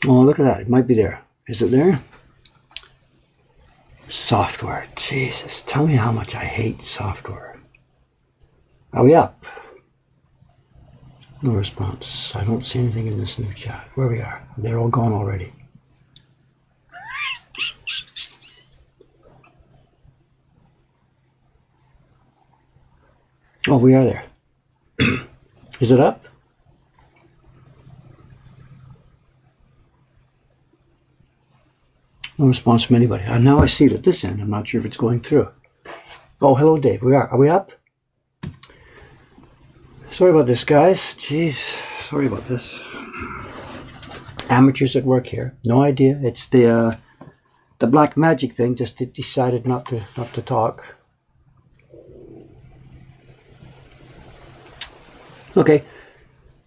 Oh, look at that. It might be there. Is it there? Software. Jesus, tell me how much I hate software. Are we up? No response. I don't see anything in this new chat. Where we are. They're all gone already. Oh, we are there. Is it up? No response from anybody. Now I see it at this end. I'm not sure if it's going through. Oh, hello, Dave. We are. Are we up? Sorry about this, guys. Jeez. Sorry about this. Amateurs at work here. No idea. It's the black magic thing. Just decided not to talk. Okay.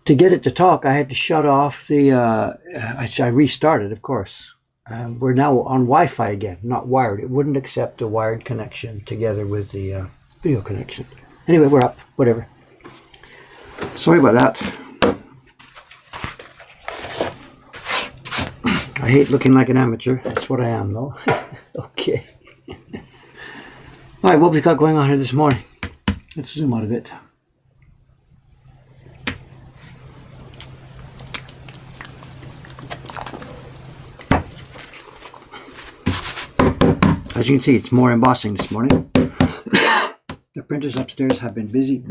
To get it to talk, I had to shut off the. I restarted, of course. We're now on Wi-Fi again, not wired. It wouldn't accept a wired connection together with the video connection. Anyway, we're up. Whatever. Sorry about that. I hate looking like an amateur. That's what I am, though. Okay. All right, what we got going on here this morning? Let's zoom out a bit. As you can see, it's more embossing this morning. The printers upstairs have been busy.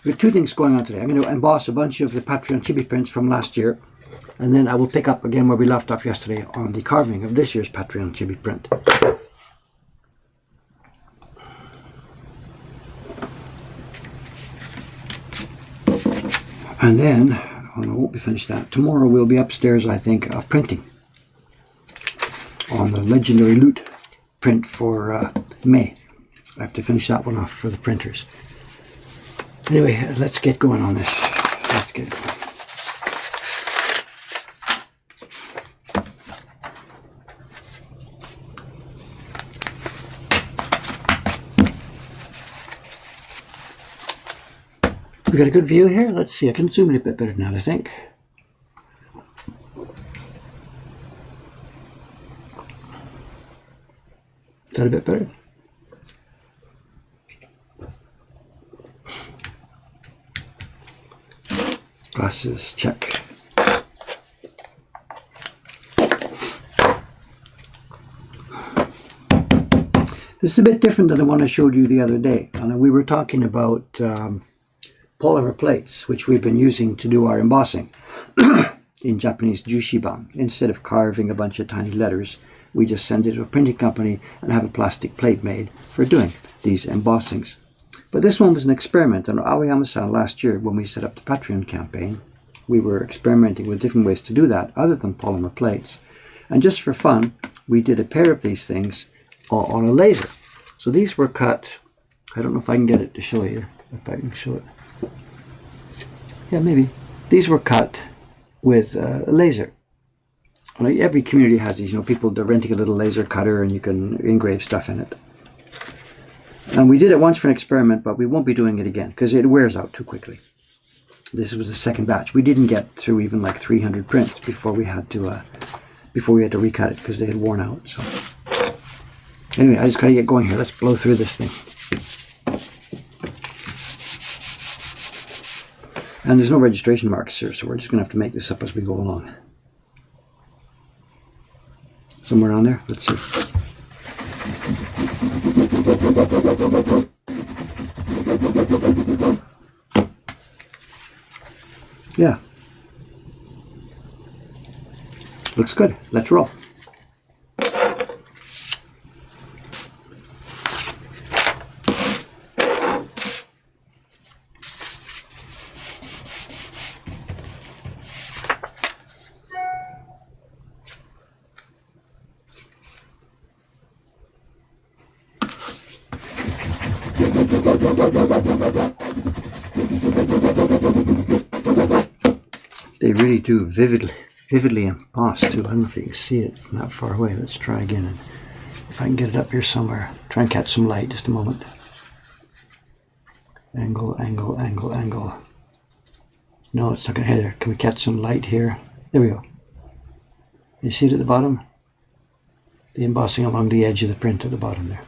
We have two things going on today. I'm going to emboss a bunch of the Patreon chibi prints from last year, and then I will pick up again where we left off yesterday on the carving of this year's Patreon chibi print. And then, I won't be finished that. Tomorrow we'll be upstairs, I think, printing on the Legendary Loot print for May. I have to finish that one off for the printers. Anyway, let's get going on this. Let's get going. We got a good view here. Let's see. I can zoom in a bit better now, I think. Is that a bit better? Glasses, check. This is a bit different than the one I showed you the other day. And we were talking about polymer plates, which we've been using to do our embossing in Japanese jushiban. Instead of carving a bunch of tiny letters, we just send it to a printing company and have a plastic plate made for doing these embossings. But this one was an experiment. On Aoyama-san last year, when we set up the Patreon campaign, we were experimenting with different ways to do that other than polymer plates. And just for fun, we did a pair of these things on a laser. So these were cut. I don't know if I can get it to show you, if I can show it. Yeah, maybe. These were cut with a laser. Every community has these, people, they're renting a little laser cutter and you can engrave stuff in it. And we did it once for an experiment, but we won't be doing it again because it wears out too quickly. This was the second batch. We didn't get through even like 300 prints before we had to recut it because they had worn out. So anyway, I just gotta get going here. Let's blow through this thing. And there's no registration marks here, so we're just gonna have to make this up as we go along. Somewhere on there, let's see. Yeah. Looks good. Let's roll. They really do vividly emboss too. I don't know if you can see it from that far away. Let's try again. And if I can get it up here somewhere. Try and catch some light. Just a moment. Angle, angle, angle, angle. No, it's not going to hit there. Can we catch some light here? There we go. You see it at the bottom? The embossing along the edge of the print at the bottom there.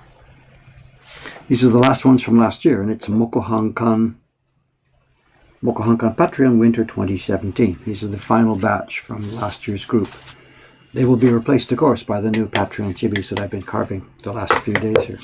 These are the last ones from last year, and it's Mokuhankan Patreon Winter 2017. These are the final batch from last year's group. They will be replaced, of course, by the new Patreon chibis that I've been carving the last few days here.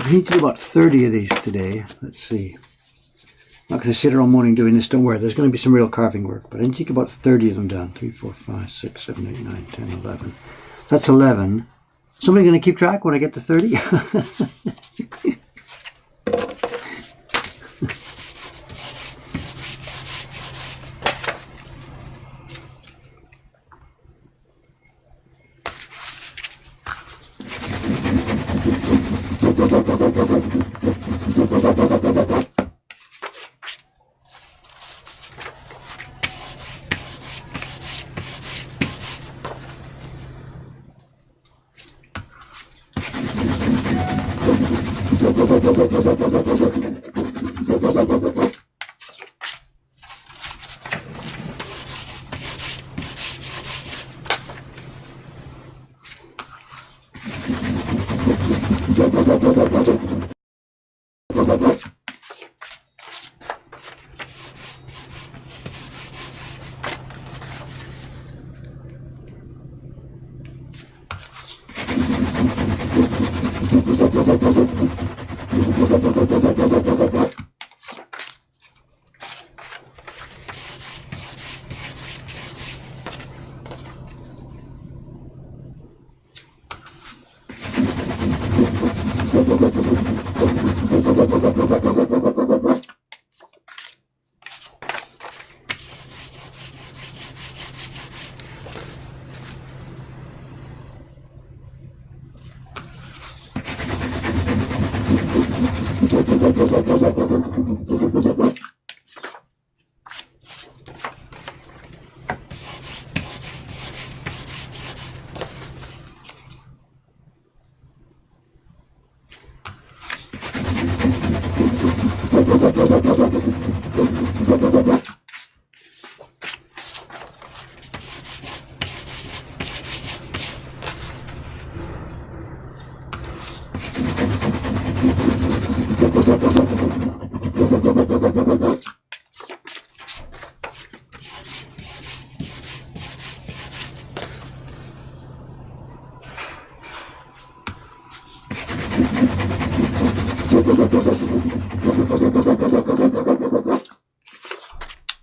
We need to do about 30 of these today. Let's see. I'm not going to sit here all morning doing this. Don't worry. There's going to be some real carving work. But I need to get about 30 of them done. 3, 4, 5, 6, 7, 8, 9, 10, 11. That's 11. Somebody going to keep track when I get to 30?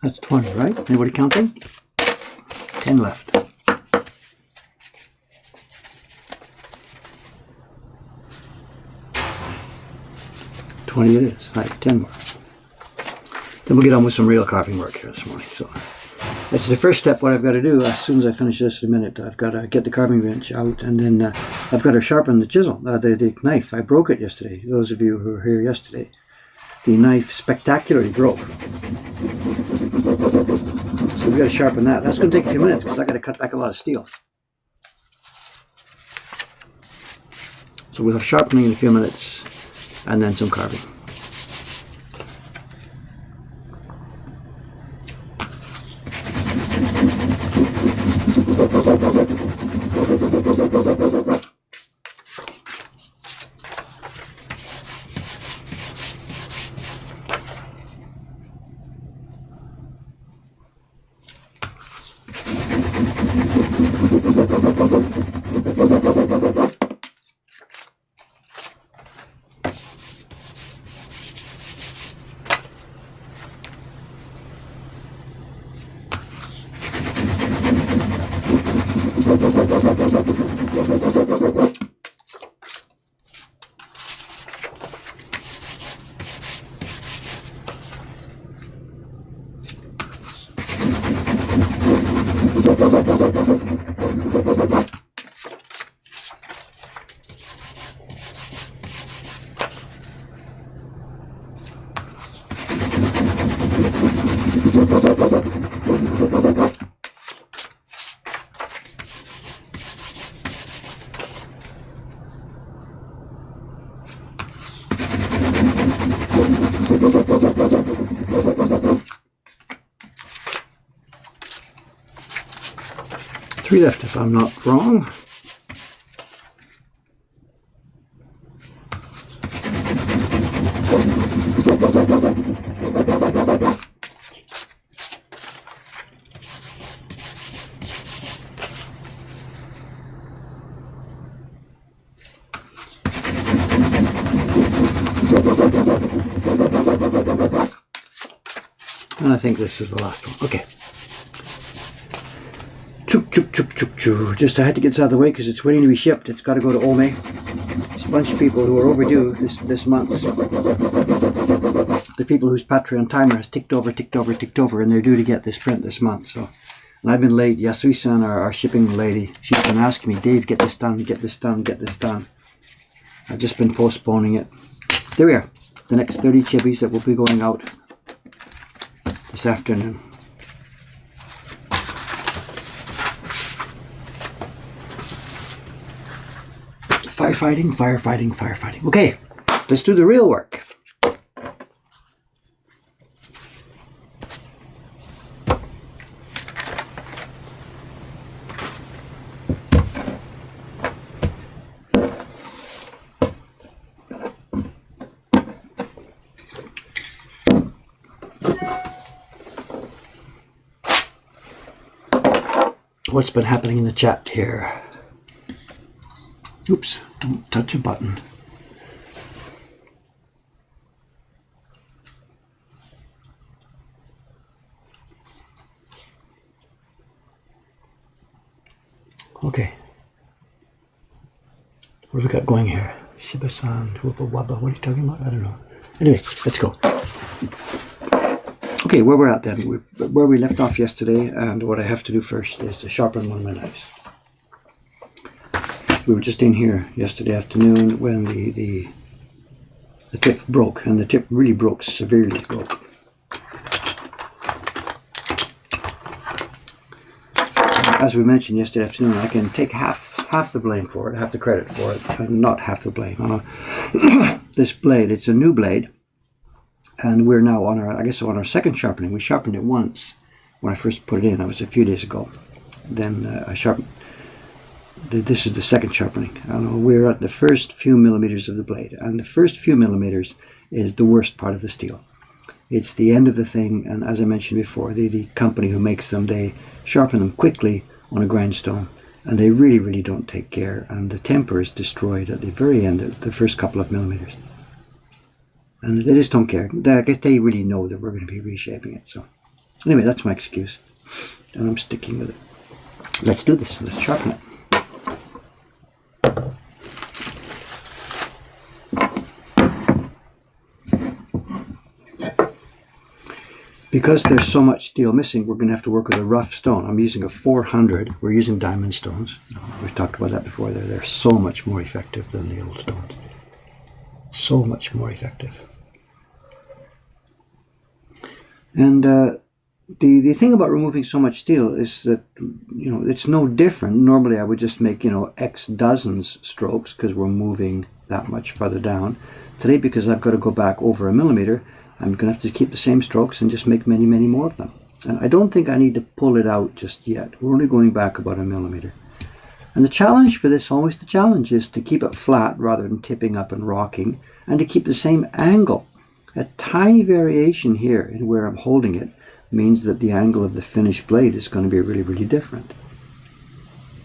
That's 20, right? Anybody counting? 10 left. $20 it is. All right, 10 more. Then we'll get on with some real carving work here this morning. So that's the first step. What I've got to do as soon as I finish this in a minute, I've got to get the carving bench out, and then I've got to sharpen the chisel, the knife. I broke it yesterday. Those of you who were here yesterday, the knife spectacularly broke. So we've got to sharpen that. That's going to take a few minutes because I've got to cut back a lot of steel. So we'll have sharpening in a few minutes and then some carving. Three left if I'm not wrong. And I think this is the last one. Okay. Just I had to get this out of the way because it's waiting to be shipped. It's got to go to Ome. It's a bunch of people who are overdue this month. The people whose Patreon timer has ticked over, and they're due to get this print this month. So, and I've been late. Yasui-san, our shipping lady, she's been asking me, Dave, get this done, get this done, get this done. I've just been postponing it. There we are. The next 30 chibis that will be going out this afternoon. Firefighting, firefighting, firefighting. Okay, let's do the real work. What's been happening in the chat here? Oops, don't touch a button. Okay. What have we got going here? Shiba-san, Wubba Wubba, what are you talking about? I don't know. Anyway, let's go. Okay, where we're at then, where we left off yesterday, and what I have to do first is to sharpen one of my knives. We were just in here yesterday afternoon when the tip broke, and the tip really broke, severely broke. As we mentioned yesterday afternoon, I can take half the blame for it, half the credit for it, and not half the blame. This blade, it's a new blade, and we're now on our second sharpening. We sharpened it once when I first put it in. That was a few days ago. Then I sharpened. This is the second sharpening. We're at the first few millimeters of the blade, and the first few millimeters is the worst part of the steel. It's the end of the thing, and as I mentioned before, the company who makes them, they sharpen them quickly on a grindstone, and they really, really don't take care, and the temper is destroyed at the very end, at the first couple of millimeters. And they just don't care. I guess they really know that we're going to be reshaping it. So anyway, that's my excuse, and I'm sticking with it. Let's do this. Let's sharpen it. Because there's so much steel missing, we're going to have to work with a rough stone. I'm using a 400. We're using diamond stones. We've talked about that before. They're so much more effective than the old stones. So much more effective. And the thing about removing so much steel is that, it's no different. Normally I would just make, X dozens strokes because we're moving that much further down. Today, because I've got to go back over a millimeter, I'm going to have to keep the same strokes and just make many, many more of them. And I don't think I need to pull it out just yet. We're only going back about a millimeter. And the challenge for this, always the challenge, is to keep it flat rather than tipping up and rocking, and to keep the same angle. A tiny variation here in where I'm holding it means that the angle of the finished blade is going to be really, really different.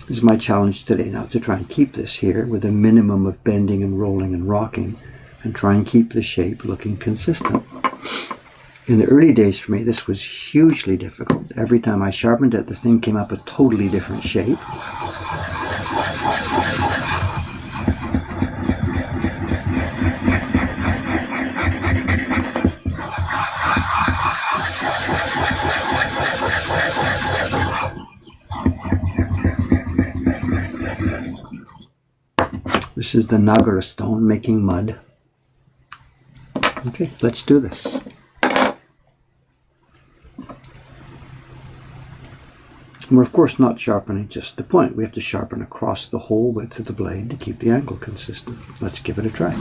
This is my challenge today now, to try and keep this here with a minimum of bending and rolling and rocking, and try and keep the shape looking consistent. In the early days for me, this was hugely difficult. Every time I sharpened it, the thing came up a totally different shape. This is the Nagara stone making mud. Okay, let's do this. And we're of course not sharpening just the point. We have to sharpen across the whole width of the blade to keep the angle consistent. Let's give it a try.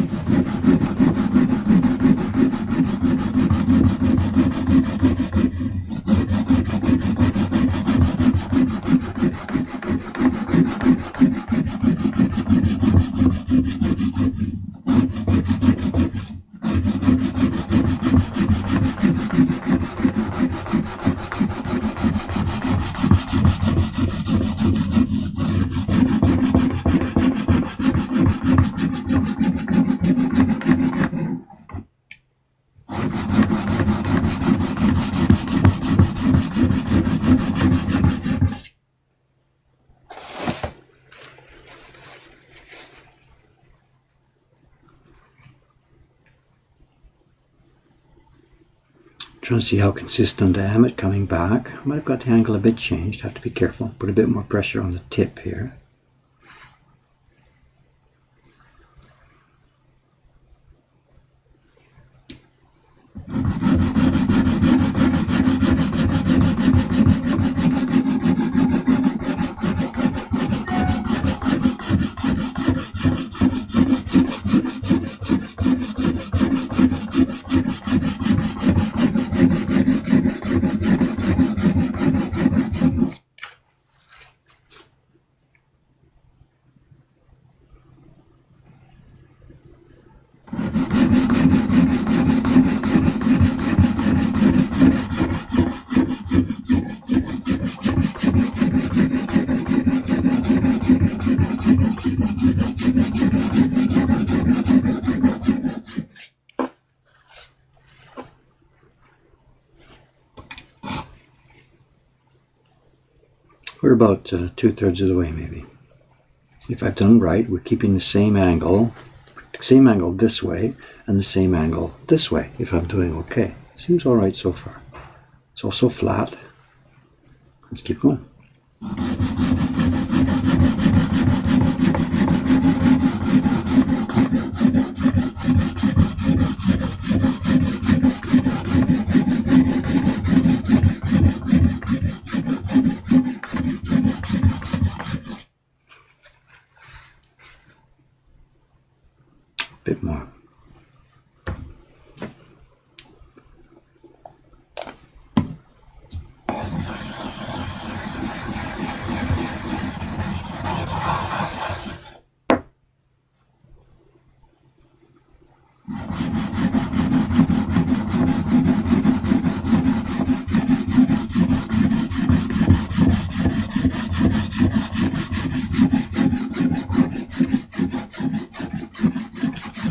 Trying to see how consistent I am at coming back. I might have got the angle a bit changed. Have to be careful. Put a bit more pressure on the tip here. We're about 2/3 of the way maybe. If I've done right, we're keeping the same angle, Same angle this way and the same angle this way if I'm doing okay. Seems all right so far. It's also flat. Let's keep going. Bit more.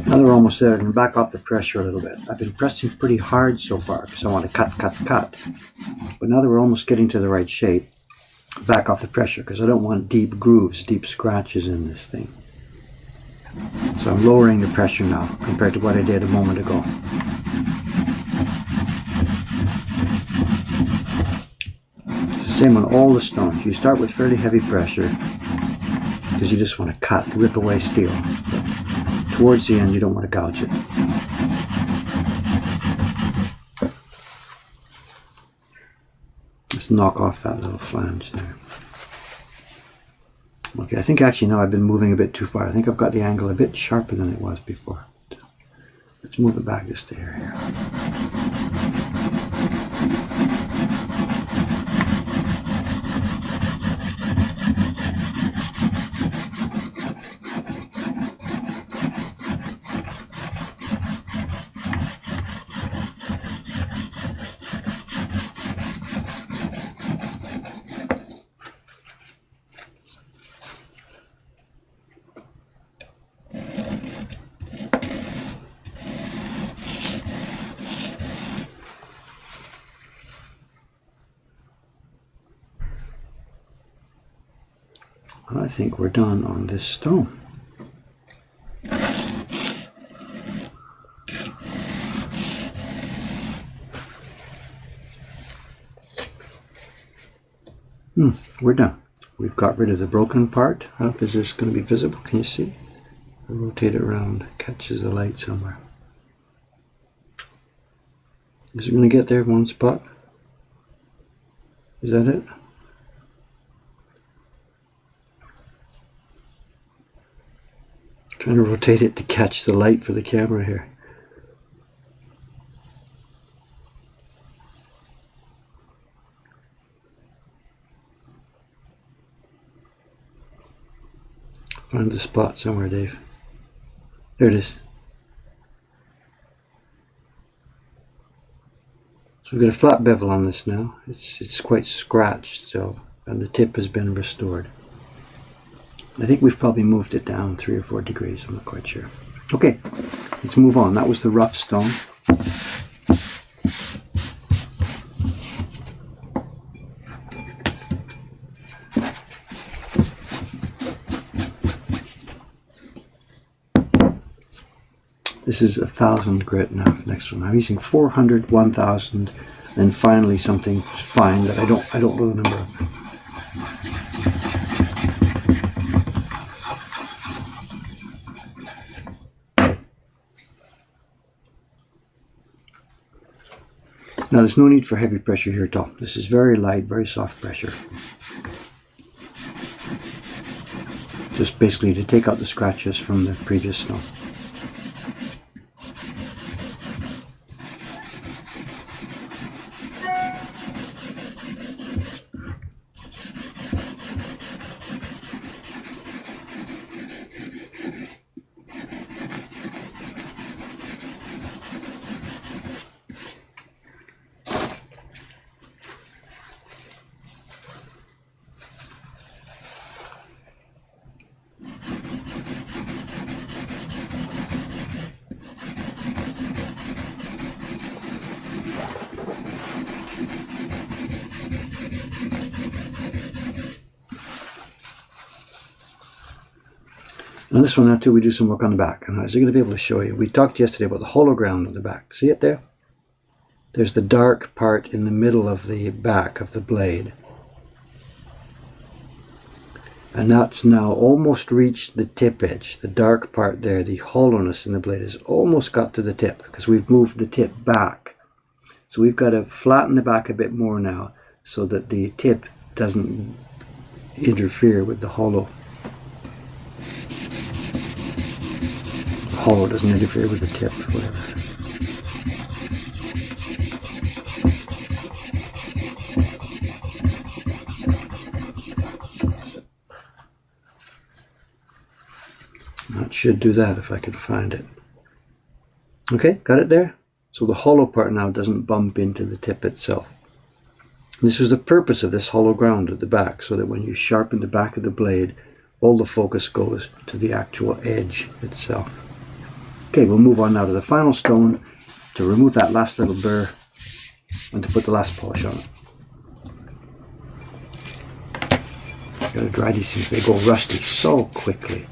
Now they're almost there. I'm going to back off the pressure a little bit. I've been pressing pretty hard so far because I want to cut. But now that we're almost getting to the right shape, back off the pressure because I don't want deep grooves, deep scratches in this thing. So I'm lowering the pressure now compared to what I did a moment ago. It's the same on all the stones. You start with fairly heavy pressure because you just want to cut, rip away steel. Towards the end, you don't want to gouge it. Let's knock off that little flange there. Okay, I think actually now I've been moving a bit too far. I think I've got the angle a bit sharper than it was before. Let's move it back just a hair here. I think we're done on this stone. We're done. We've got rid of the broken part. I don't know if is this going to be visible. Can you see? I'll rotate it around. Catches the light somewhere. Is it going to get there one spot? Is that it? Trying to rotate it to catch the light for the camera here. Find the spot somewhere, Dave. There it is. So we've got a flat bevel on this now. It's quite scratched still, and the tip has been restored. I think we've probably moved it down 3 or 4 degrees. I'm not quite sure. Okay, let's move on. That was the rough stone. This is 1,000 grit now for the next one. I'm using 400, 1,000, and finally something fine that I don't know the number of. Now there's no need for heavy pressure here at all. This is very light, very soft pressure. Just basically to take out the scratches from the previous snow. And this one now too, we do some work on the back. And I was going to be able to show you. We talked yesterday about the hollow ground on the back. See it there? There's the dark part in the middle of the back of the blade. And that's now almost reached the tip edge. The dark part there, the hollowness in the blade, has almost got to the tip because we've moved the tip back. So we've got to flatten the back a bit more now so that the tip doesn't interfere with the hollow. Hollow doesn't interfere with the tip, whatever. That should do that if I could find it. Okay, got it there? So the hollow part now doesn't bump into the tip itself. This was the purpose of this hollow ground at the back, so that when you sharpen the back of the blade, all the focus goes to the actual edge itself. Okay, we'll move on now to the final stone to remove that last little burr and to put the last polish on it. Gotta dry these things, they go rusty so quickly.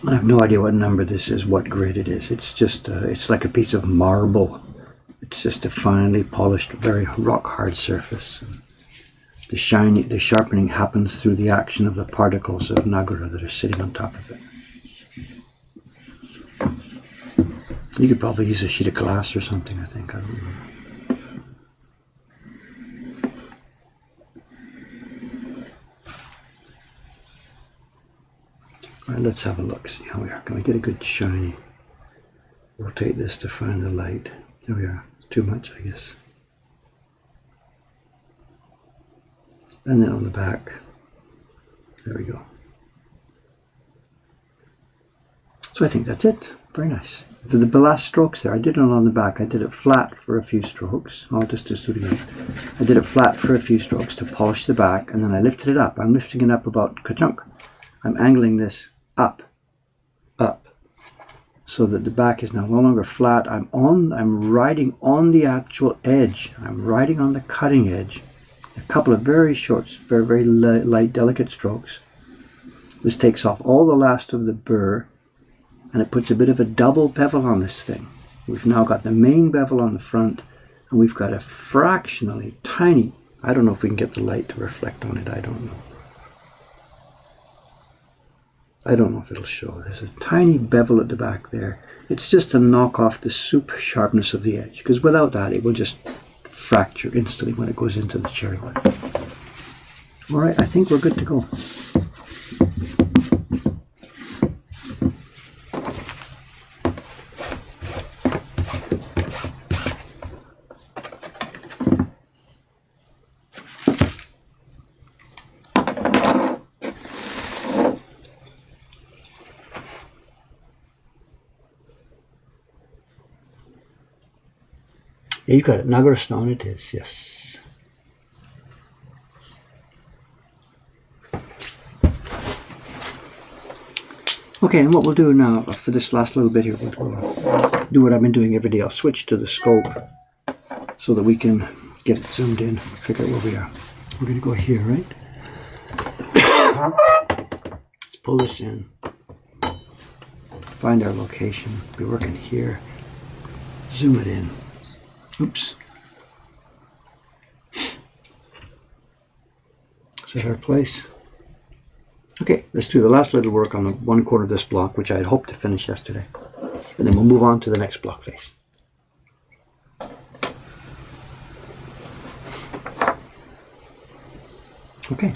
I have no idea what number this is, what grade it is. It's just, it's like a piece of marble. It's just a finely polished, very rock hard surface. The sharpening happens through the action of the particles of Nagara that are sitting on top of it. You could probably use a sheet of glass or something, I think. I don't know. Right, let's have a look, see how we are. Can we get a good shiny? Rotate this to find the light. There we are. It's too much, I guess. And then on the back. There we go. So I think that's it. Very nice. For the last strokes there, I did it on the back. I did it flat for a few strokes. I'll just do it again. I did it flat for a few strokes to polish the back, and then I lifted it up. I'm lifting it up about ka-chunk. I'm angling this up, so that the back is now no longer flat. I'm riding on the actual edge. I'm riding on the cutting edge. A couple of very short, very, very light, delicate strokes. This takes off all the last of the burr, and it puts a bit of a double bevel on this thing. We've now got the main bevel on the front, and we've got a fractionally tiny, I don't know if we can get the light to reflect on it, I don't know. I don't know if it'll show. There's a tiny bevel at the back there. It's just to knock off the super sharpness of the edge, because without that it will just fracture instantly when it goes into the cherry wood. Alright, I think we're good to go. Yeah, you got it. Nagara stone it is, yes. Okay, and what we'll do now for this last little bit here, we'll do what I've been doing every day. I'll switch to the scope so that we can get it zoomed in, figure out where we are. We're going to go here, right? Let's pull this in. Find our location. Be working here. Zoom it in. Oops. Is that our place? Okay, let's do the last little work on the one corner of this block, which I had hoped to finish yesterday. And then we'll move on to the next block face. Okay.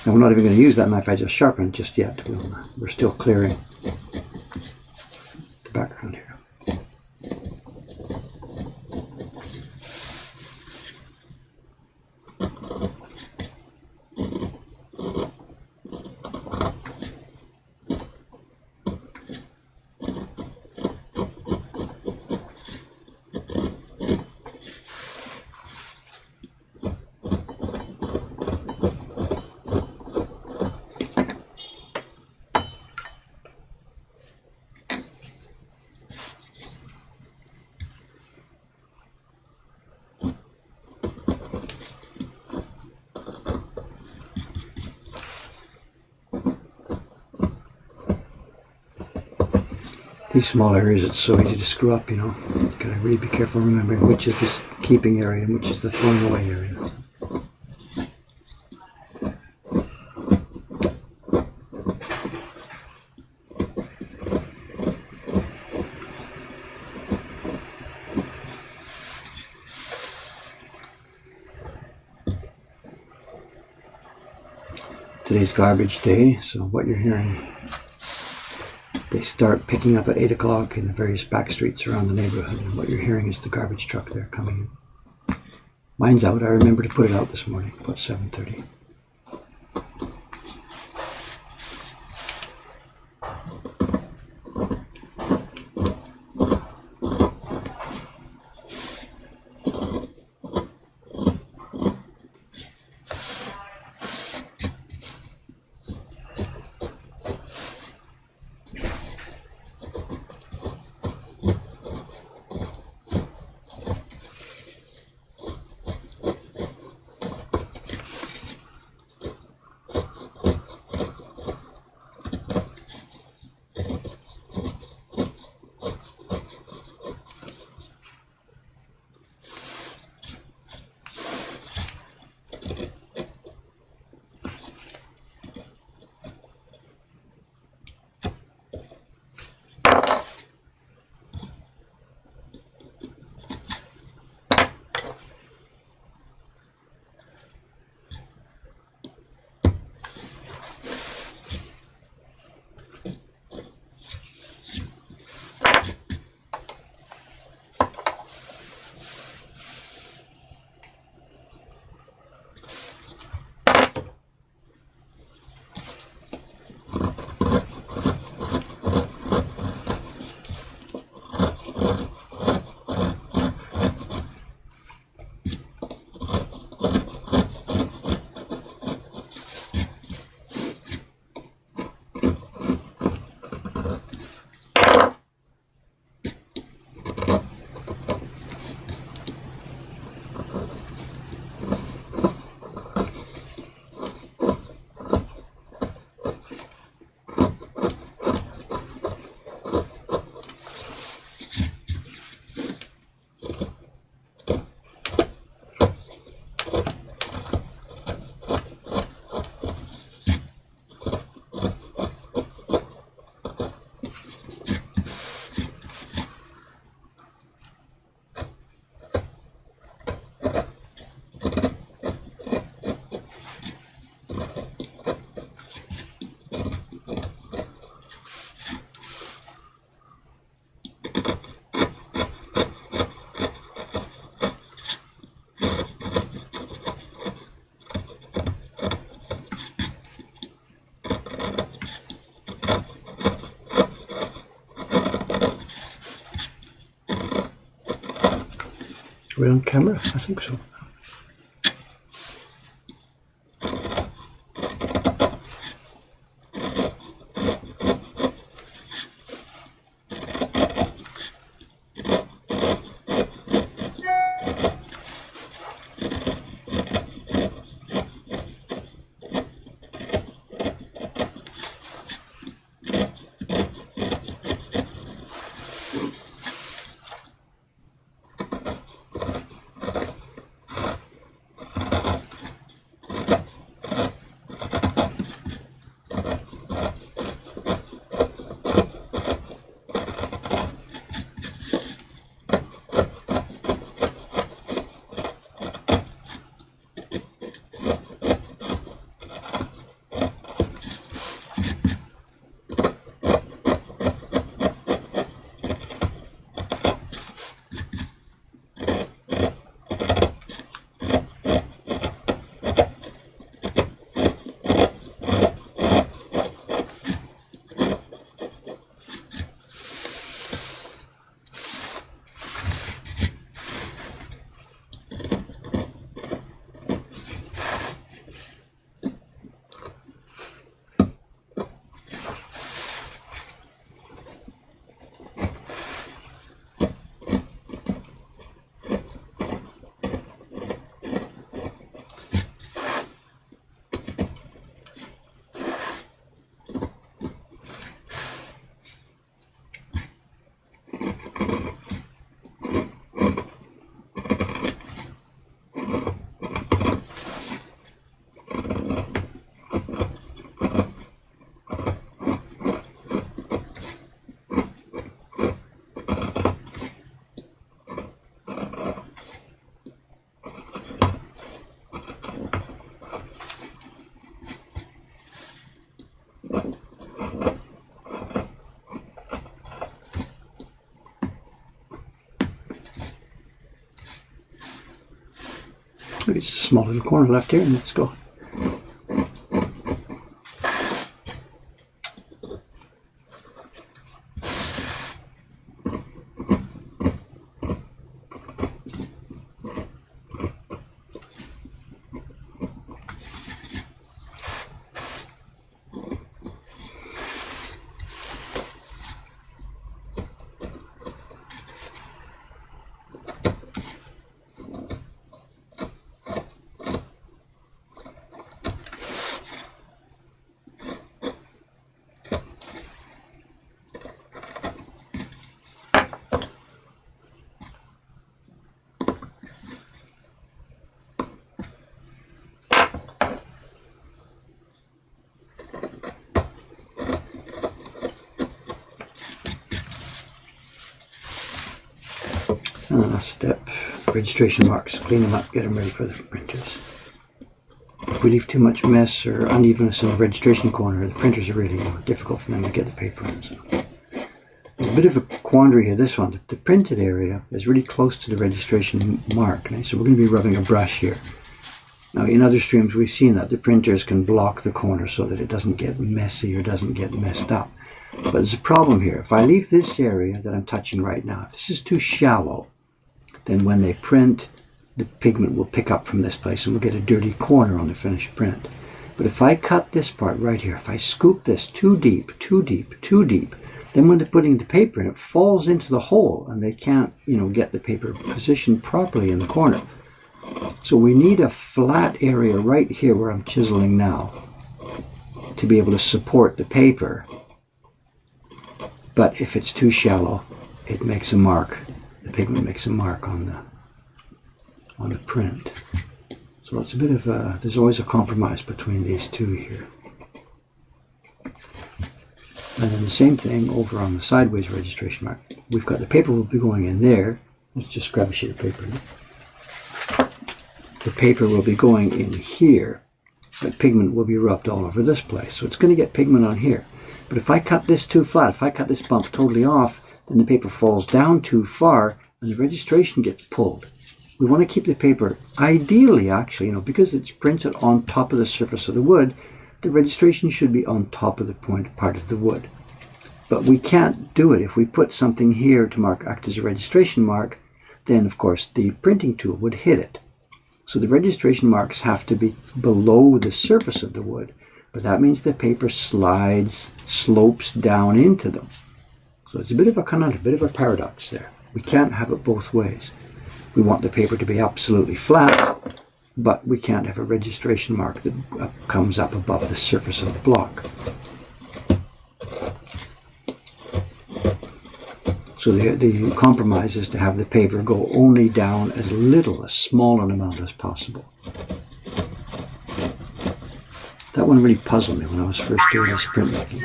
And we're not even going to use that knife I just sharpened just yet. We're still clearing the background here. These small areas, it's so easy to screw up, you know. You gotta really be careful remembering which is this keeping area and which is the throwing away area. Today's garbage day, so what you're hearing, they start picking up at 8 o'clock in the various back streets around the neighborhood, and what you're hearing is the garbage truck there coming in. Mine's out. I remember to put it out this morning, about 7:30. Are we on camera? I think so. Maybe it's a small little corner left here, and let's go. And the last step, registration marks. Clean them up, get them ready for the printers. If we leave too much mess or unevenness in the registration corner, the printers are really difficult for them to get the paper in. So there's a bit of a quandary here. This one, the printed area is really close to the registration mark. Right? So we're going to be rubbing a brush here. Now in other streams we've seen that the printers can block the corner so that it doesn't get messy or doesn't get messed up. But there's a problem here. If I leave this area that I'm touching right now, if this is too shallow, then when they print, the pigment will pick up from this place and we'll get a dirty corner on the finished print. But if I cut this part right here, if I scoop this too deep, then when they're putting the paper in, it falls into the hole and they can't, get the paper positioned properly in the corner. So we need a flat area right here where I'm chiseling now to be able to support the paper. But if it's too shallow, it makes a mark. The pigment makes a mark on the print. So it's a bit of there's always a compromise between these two here. And then the same thing over on the sideways registration mark. We've got the paper will be going in there. Let's just grab a sheet of paper. The paper will be going in here, but pigment will be rubbed all over this place. So it's going to get pigment on here. But if I cut this too flat, if I cut this bump totally off, then the paper falls down too far and the registration gets pulled. We want to keep the paper, ideally actually, because it's printed on top of the surface of the wood, the registration should be on top of the point part of the wood. But we can't do it. If we put something here to act as a registration mark, then of course the printing tool would hit it. So the registration marks have to be below the surface of the wood, but that means the paper slopes down into them. So it's a bit of a conundrum, a bit of a paradox there. We can't have it both ways. We want the paper to be absolutely flat, but we can't have a registration mark that comes up above the surface of the block. So the compromise is to have the paper go only down as small an amount as possible. That one really puzzled me when I was first doing this printmaking.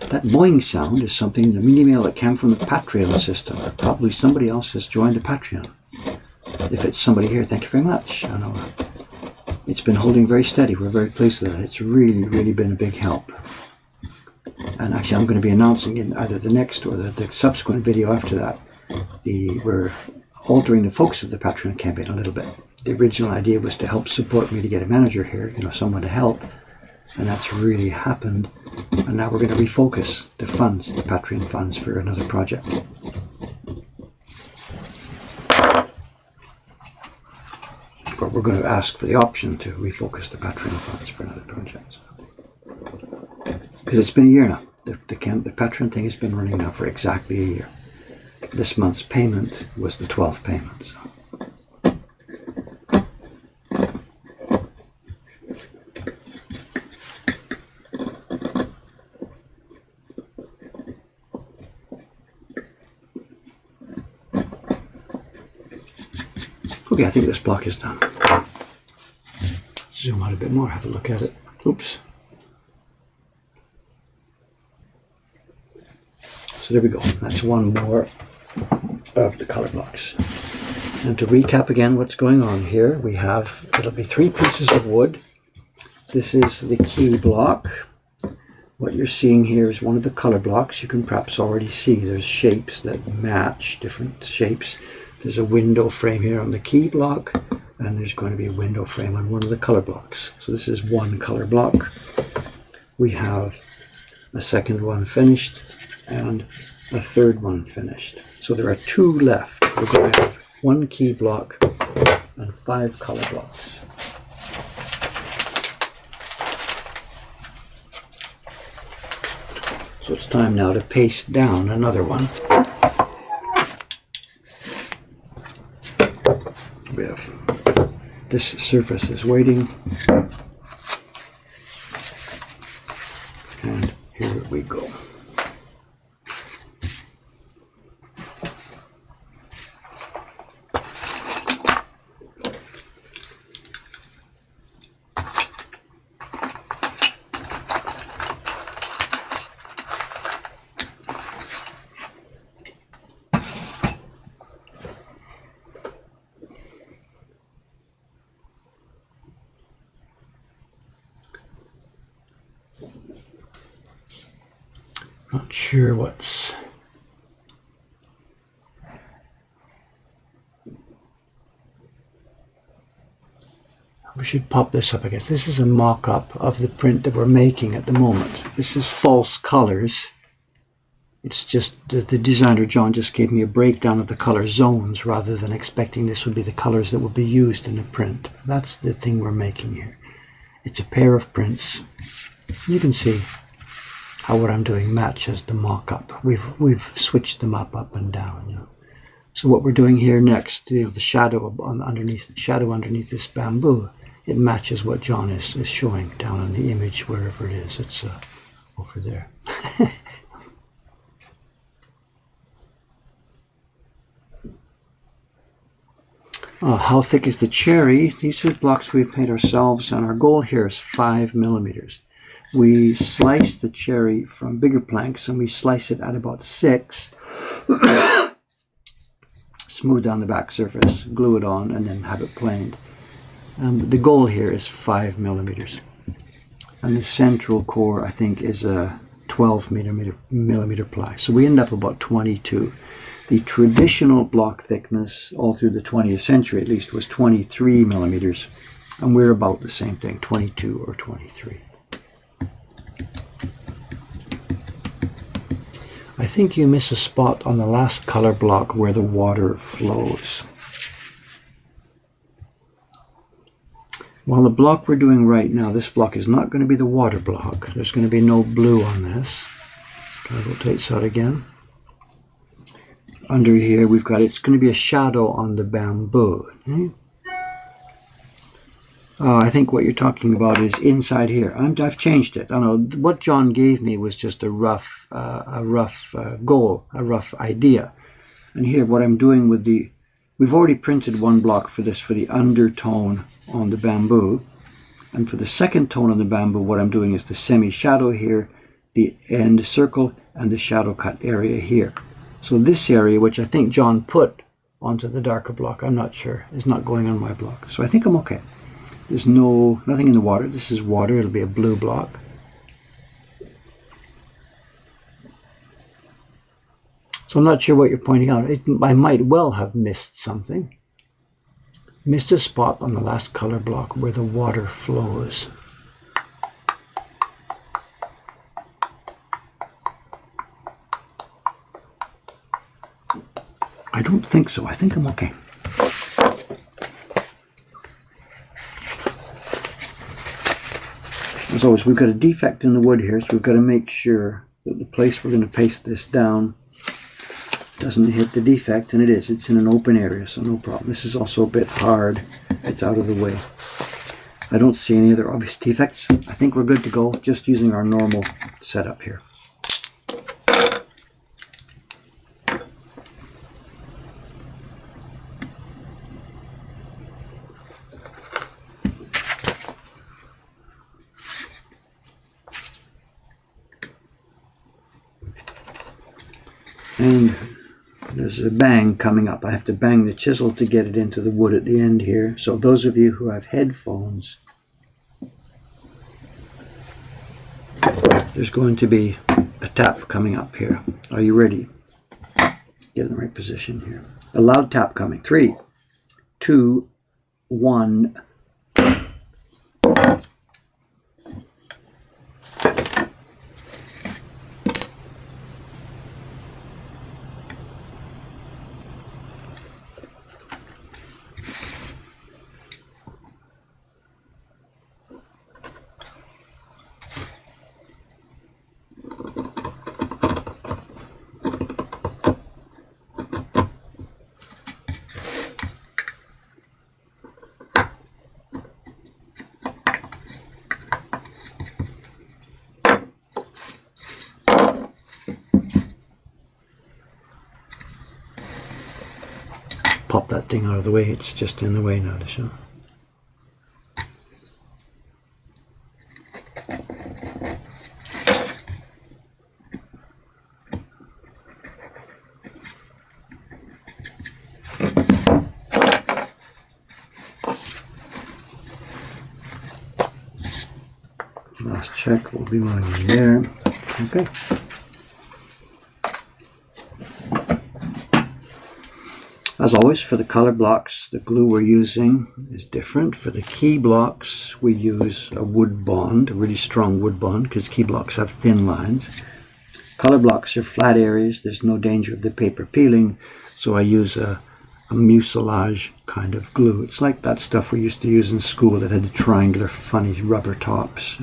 That boing sound is something, the email that came from the Patreon system, or probably somebody else has joined the Patreon. If it's somebody here, thank you very much. I know it's been holding very steady. We're very pleased with that. It's really been a big help. And actually, I'm going to be announcing in either the next or the subsequent video after that, we're altering the focus of the Patreon campaign a little bit. The original idea was to help support me to get a manager here, someone to help. And that's really happened. And now we're going to refocus the funds, the Patreon funds, for another project. But we're going to ask for the option to refocus the Patreon funds for another project. Because it's been a year now. The Patreon thing has been running now for exactly a year. This month's payment was the 12th payment. So. Okay, I think this block is done. Zoom out a bit more, have a look at it. Oops. So there we go. That's one more of the color blocks. And to recap again what's going on here, it'll be 3 pieces of wood. This is the key block. What you're seeing here is one of the color blocks. You can perhaps already see there's shapes that match, different shapes. There's a window frame here on the key block, and there's going to be a window frame on one of the color blocks. So this is one color block. We have a second one finished and a third one finished. So there are two left. We're going to have one key block and 5 color blocks. So it's time now to paste down another one. We have this surface is waiting, and here we go. Not sure what's... We should pop this up, I guess. This is a mock-up of the print that we're making at the moment. This is false colors. It's just the designer, John, just gave me a breakdown of the color zones rather than expecting this would be the colors that would be used in the print. That's the thing we're making here. It's a pair of prints. You can see how what I'm doing matches the mock-up. We've switched them up and down. You know. So what we're doing here next, you know, the shadow underneath this bamboo, it matches what John is showing down on the image wherever it is. It's over there. How thick is the cherry? These are blocks we've made ourselves, and our goal here is 5 millimeters. We slice the cherry from bigger planks, and we slice it at about 6. Smooth down the back surface, glue it on, and then have it planed. The goal here is 5 millimeters. And the central core, I think, is a 12 millimeter ply. So we end up about 22. The traditional block thickness, all through the 20th century at least, was 23 millimeters. And we're about the same thing, 22 or 23. I think you miss a spot on the last color block where the water flows. Well, the block we're doing right now, this block is not going to be the water block. There's going to be no blue on this. Can I rotate this out again? Under here we've got, it's going to be a shadow on the bamboo. Okay? I think what you're talking about is inside here. I've changed it. I don't know, what John gave me was just a rough goal, a rough idea. And here what I'm doing with we've already printed one block for this, for the undertone on the bamboo. And for the second tone on the bamboo, what I'm doing is the semi-shadow here, the end circle, and the shadow cut area here. So this area, which I think John put onto the darker block, I'm not sure, is not going on my block. So I think I'm okay. There's nothing in the water. This is water. It'll be a blue block. So I'm not sure what you're pointing out. I might well have missed something. Missed a spot on the last color block where the water flows. I don't think so. I think I'm okay. As always, we've got a defect in the wood here, so we've got to make sure that the place we're going to paste this down doesn't hit the defect, and it is. It's in an open area, so no problem. This is also a bit hard. It's out of the way. I don't see any other obvious defects. I think we're good to go, just using our normal setup here. And there's a bang coming up. I have to bang the chisel to get it into the wood at the end here. So those of you who have headphones, there's going to be a tap coming up here. Are you ready? Get in the right position here. A loud tap coming. 3, 2, 1. Pop that thing out of the way. It's just in the way now to show. Last check will be going in there. Okay. As always, for the color blocks, the glue we're using is different. For the key blocks, we use a wood bond, a really strong wood bond, because key blocks have thin lines. Color blocks are flat areas. There's no danger of the paper peeling, so I use a mucilage kind of glue. It's like that stuff we used to use in school that had the triangular, funny rubber tops.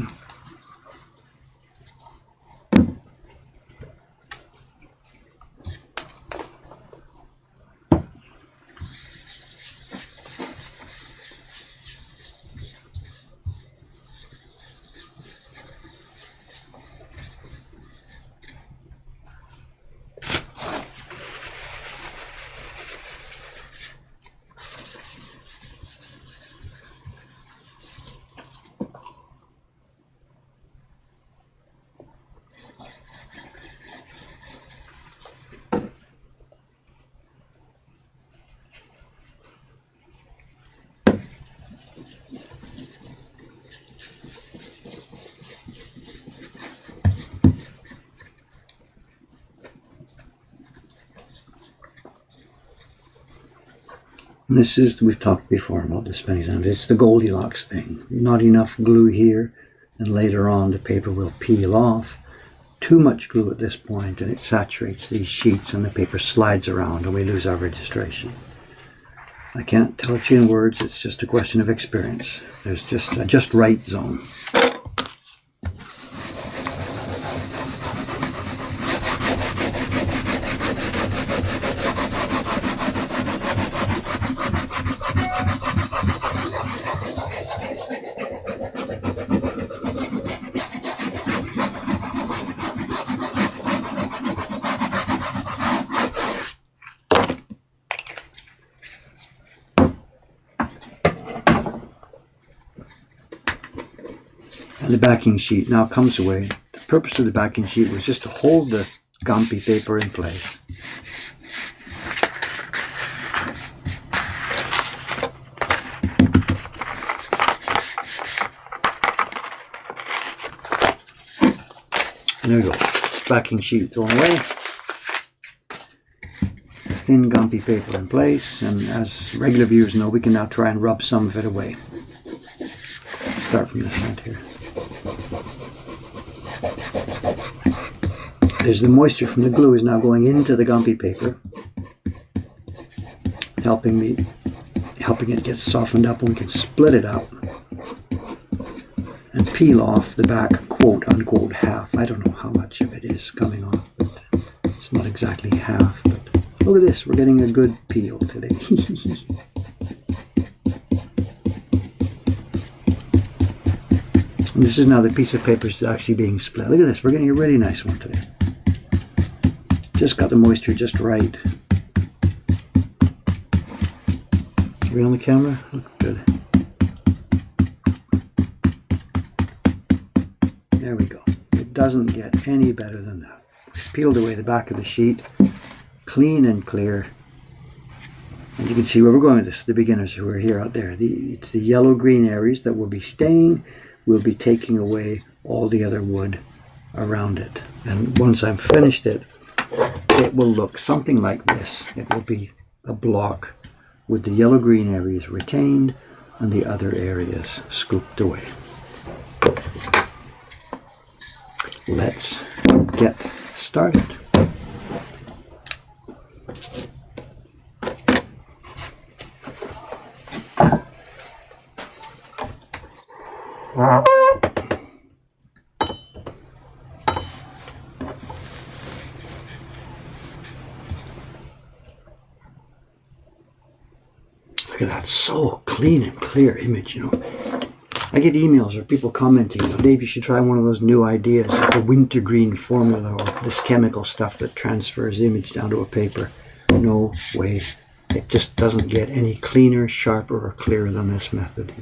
And this is, we've talked before about this many times, it's the Goldilocks thing. Not enough glue here, and later on the paper will peel off. Too much glue at this point and it saturates these sheets and the paper slides around and we lose our registration. I can't tell it to you in words, it's just a question of experience. There's just a just right zone. And the backing sheet now comes away. The purpose of the backing sheet was just to hold the Gampi paper in place. And there we go. Backing sheet thrown away. The thin Gampi paper in place, and as regular viewers know, we can now try and rub some of it away. Let's start from this end here. There's the moisture from the glue is now going into the Gampi paper, helping it get softened up, and we can split it up and peel off the back quote unquote half. I don't know how much of it is coming off, but it's not exactly half. But look at this, we're getting a good peel today. And this is now the piece of paper is actually being split. Look at this, we're getting a really nice one today. Just got the moisture just right. Are we on the camera? Good. There we go. It doesn't get any better than that. Peeled away the back of the sheet, clean and clear. And you can see where we're going with this, the beginners who are here out there. It's the yellow-green areas that will be staying. We'll be taking away all the other wood around it. And once I've finished it, it will look something like this. It will be a block with the yellow-green areas retained and the other areas scooped away. Let's get started. Look at that, so clean and clear image, I get emails or people commenting, Dave, you should try one of those new ideas, the wintergreen formula or this chemical stuff that transfers image down to a paper. No way. It just doesn't get any cleaner, sharper, or clearer than this method.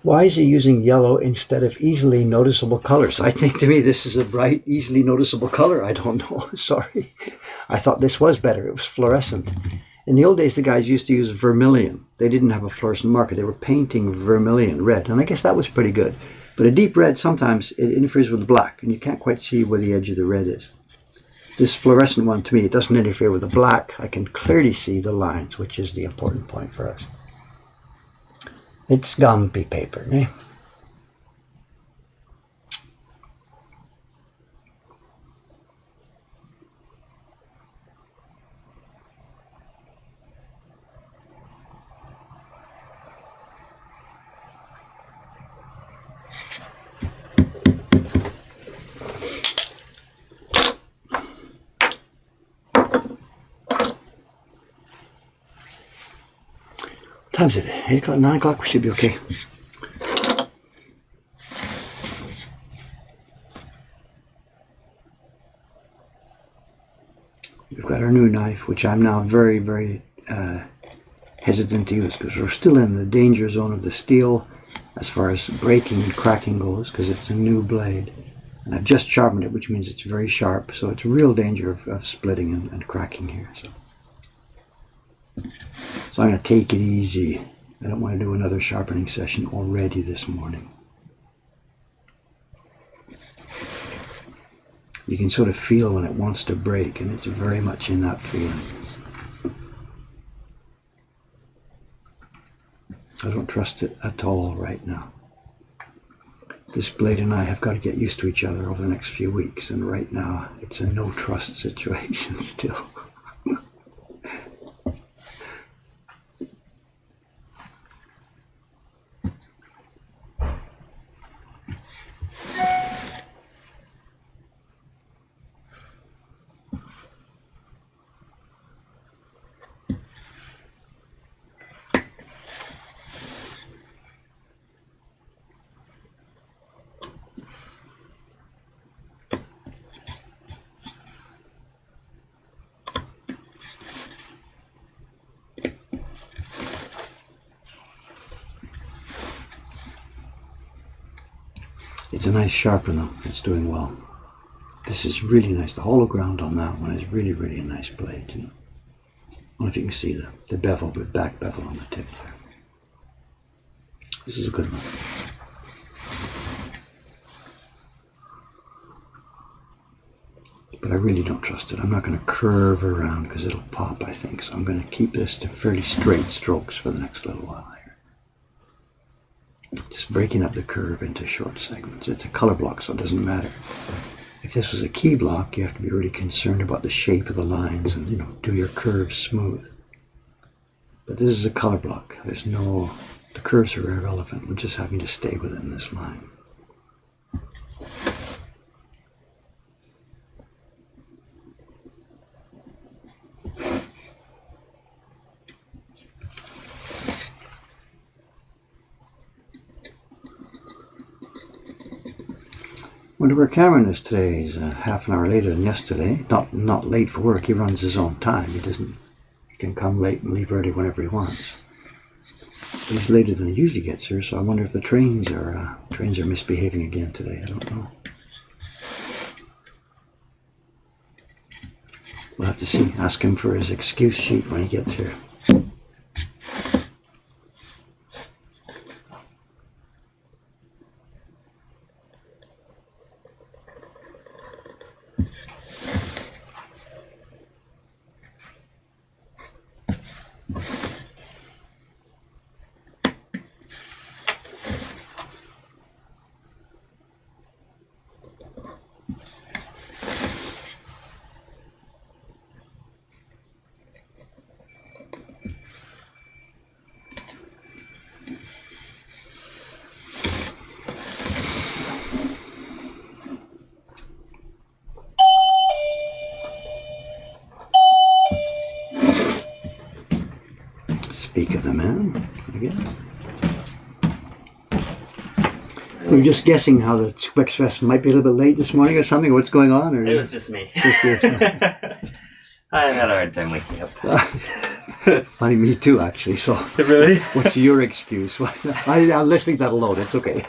Why is he using yellow instead of easily noticeable colors? I think to me this is a bright, easily noticeable color. I don't know. Sorry. I thought this was better. It was fluorescent. In the old days, the guys used to use vermilion. They didn't have a fluorescent marker. They were painting vermilion red. And I guess that was pretty good. But a deep red, sometimes it interferes with the black. And you can't quite see where the edge of the red is. This fluorescent one, to me, it doesn't interfere with the black. I can clearly see the lines, which is the important point for us. It's Gampi paper, eh? What time is it? 8 o'clock, 9 o'clock? We should be okay. We've got our new knife, which I'm now very, very hesitant to use because we're still in the danger zone of the steel as far as breaking and cracking goes because it's a new blade. And I've just sharpened it, which means it's very sharp. So it's a real danger of splitting and cracking here. So I'm going to take it easy. I don't want to do another sharpening session already this morning. You can sort of feel when it wants to break, and it's very much in that feeling. I don't trust it at all right now. This blade and I have got to get used to each other over the next few weeks, and right now it's a no trust situation still. It's a nice sharpener though, it's doing well. This is really nice, the hollow ground on that one is really, really a nice blade. I don't know if you can see the bevel, the back bevel on the tip there. This is a good one. But I really don't trust it. I'm not going to curve around because it'll pop, I think. So I'm going to keep this to fairly straight strokes for the next little while here. Just breaking up the curve into short segments. It's a color block, so it doesn't matter. If this was a key block, you have to be really concerned about the shape of the lines and, do your curves smooth. But this is a color block. The curves are irrelevant. We're just having to stay within this line. Wonder where Cameron is today. He's half an hour later than yesterday. Not late for work. He runs his own time. He can come late and leave early whenever he wants. But he's later than he usually gets here, so I wonder if the trains are misbehaving again today. I don't know. We'll have to see. Ask him for his excuse sheet when he gets here. speak of the man, I guess. We were just guessing how the Express might be a little bit late this morning or something. What's going on? Or It was just me. just your- I had a hard time waking up. Funny, me too, actually. So, Really? what's your excuse? I'm listening to that alone. It's okay.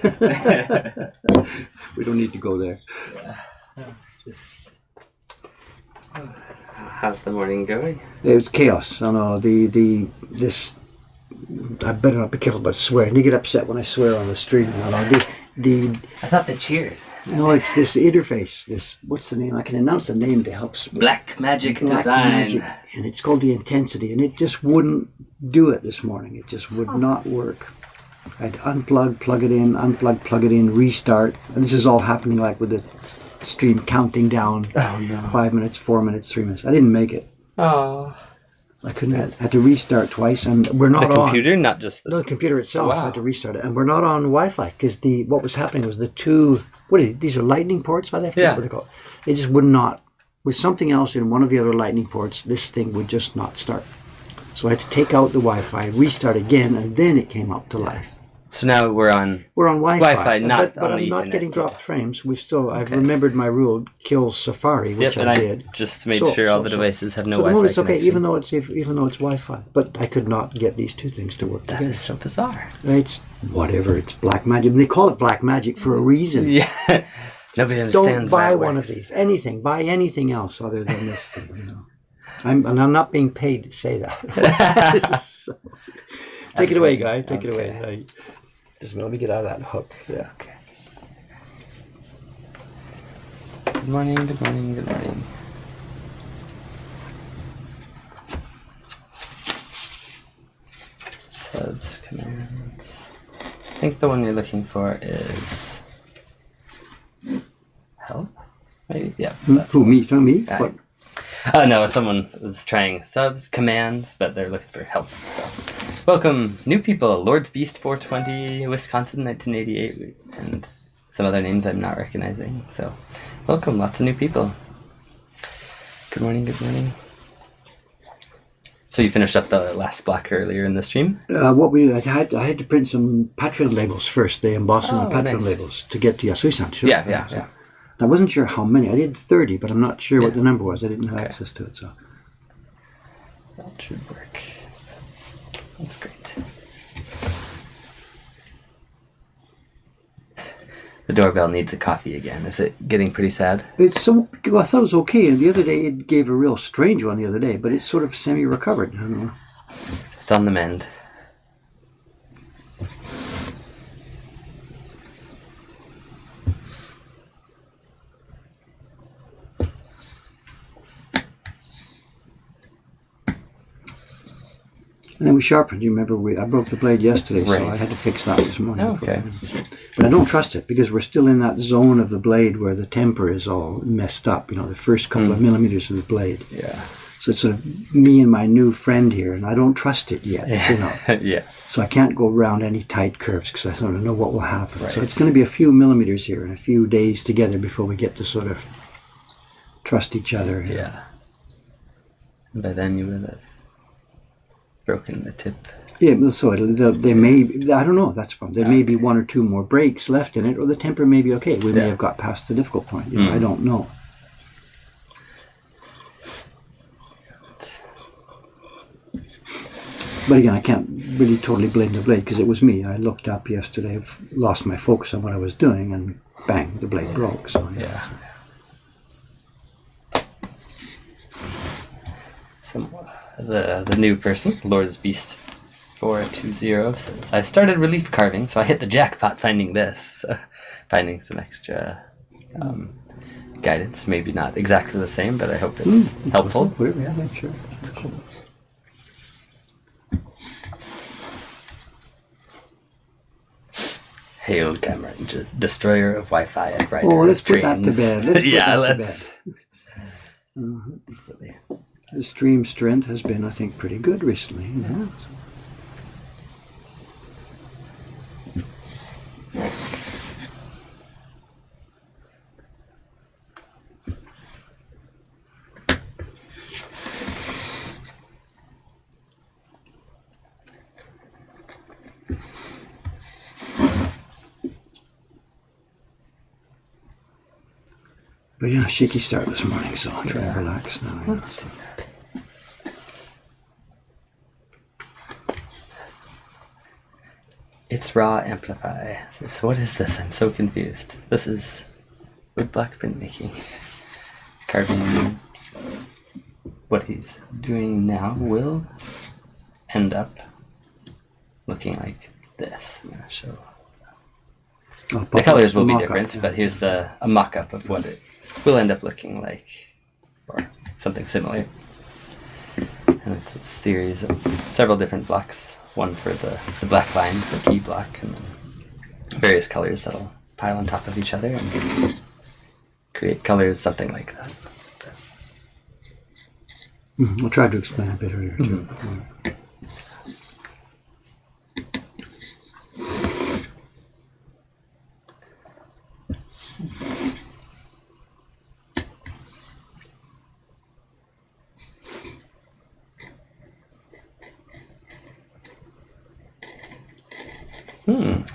We don't need to go there. How's the morning going? It was chaos. I know this. I better not be careful about swearing. They get upset when I swear on the stream. You know, I thought they cheered. it's this interface. This, what's the name? I can announce the name to help. Black Magic Black Design. Magic, and it's called the intensity, and it just wouldn't do it this morning. It just would not work. I'd unplug, plug it in, unplug, plug it in, restart, and this is all happening like with the stream counting down. 5 minutes, 4 minutes, 3 minutes. I didn't make it. Oh. I couldn't. I had to restart twice, and we're not The computer, not just No, the computer itself. Wow. I had to restart it, and we're not on Wi-Fi because what was happening was the two. These are lightning ports? I forget Yeah. what they're called. It just would not. With something else in one of the other lightning ports, this thing would just not start. So I had to take out the Wi-Fi, restart again, and then it came up to life. So now we're on. We're on Wi-Fi, Wi-Fi, not but on I'm the not Ethernet. getting dropped frames. I've Okay. remembered my rule: kill Safari, which Yep, and I I did. just made So- sure all the so- devices have no So at the Wi-Fi moment it's okay, connection. even though it's Wi-Fi. But I could not get these two things to work That together. is so bizarre. It's whatever. It's black magic. They call it black magic for a reason. Yeah. Nobody Don't understands why buy it one of works. these. Anything. Buy anything else other than this thing. You know. I'm not being paid to say that. This is so- Take it away, guy. Take it away. Okay. Just let me get out of that hook. Yeah. Okay. Good morning, good morning, good morning. Subs, commands. I think the one you're looking for is help? Maybe? Yeah. Who, me? From me? Aye. What? Oh no, someone was trying subs, commands, but they're looking for help. So, welcome, new people. Lord's Beast 420, Wisconsin, 1988, and some other names I'm not recognizing. So, welcome, lots of new people. Good morning, good morning. So you finished up the last block earlier in the stream? I had to print some Patreon labels first. The embossing on Oh, Patreon nice. labels to get to Yasui-san. Sure. Yeah. I wasn't sure how many. I did 30, but I'm not sure what Yeah. the number was. I didn't have Okay. access to it. So That should work. That's great. The doorbell needs a coffee again. Is it getting pretty sad? it's so. Well, I thought it was okay, and the other day it gave a real strange one. The other day, but it's sort of semi-recovered. I don't know. It's on the mend. And then we sharpened. You remember I broke the blade yesterday, so Right. I had to fix that this morning. Oh, okay. But I don't trust it because we're still in that zone of the blade where the temper is all messed up. You know, the first couple of millimeters of the blade. Yeah. So it's sort of me and my new friend here, and I don't trust it yet. You know, Yeah. so I can't go around any tight curves because I don't know what will happen. So Right. it's going to be a few millimeters here and a few days together before we get to sort of trust each other. you know. Yeah. And by then you would have broken the tip. Yeah, well, so there may be, I don't know, that's the problem. There may be one or two more breaks left in it, or the temper may be okay. We may Yeah. have got past the difficult point. You know, I don't know. But again, I can't really totally blame the blade because it was me. I looked up yesterday, lost my focus on what I was doing, and bang, the blade broke. So Yeah. The new person, Lord's Beast 420, says, I started relief carving, so I hit the jackpot finding this. So finding some extra guidance. Maybe not exactly the same, but I hope it's helpful. Yeah, sure. That's cool. Hail Cameron, destroyer of Wi-Fi at Rider. Oh, let's of put that to Trains. bed. Let's put Yeah, that to let's. Silly. The stream strength has been, I think, pretty good recently. You know? But yeah, shaky start this morning, so I'll try to relax now. Let's do that. It's raw amplify. So what is this? I'm so confused. This is woodblock printmaking. Carving. What he's doing now will end up looking like this. I'm going to show. The colors will be different, but here's a mock-up of what it will end up looking like, or something similar. And it's a series of several different blocks, one for the black lines, the key block, and then various colors that'll pile on top of each other and create colors, something like that. I'll try to explain a bit earlier too.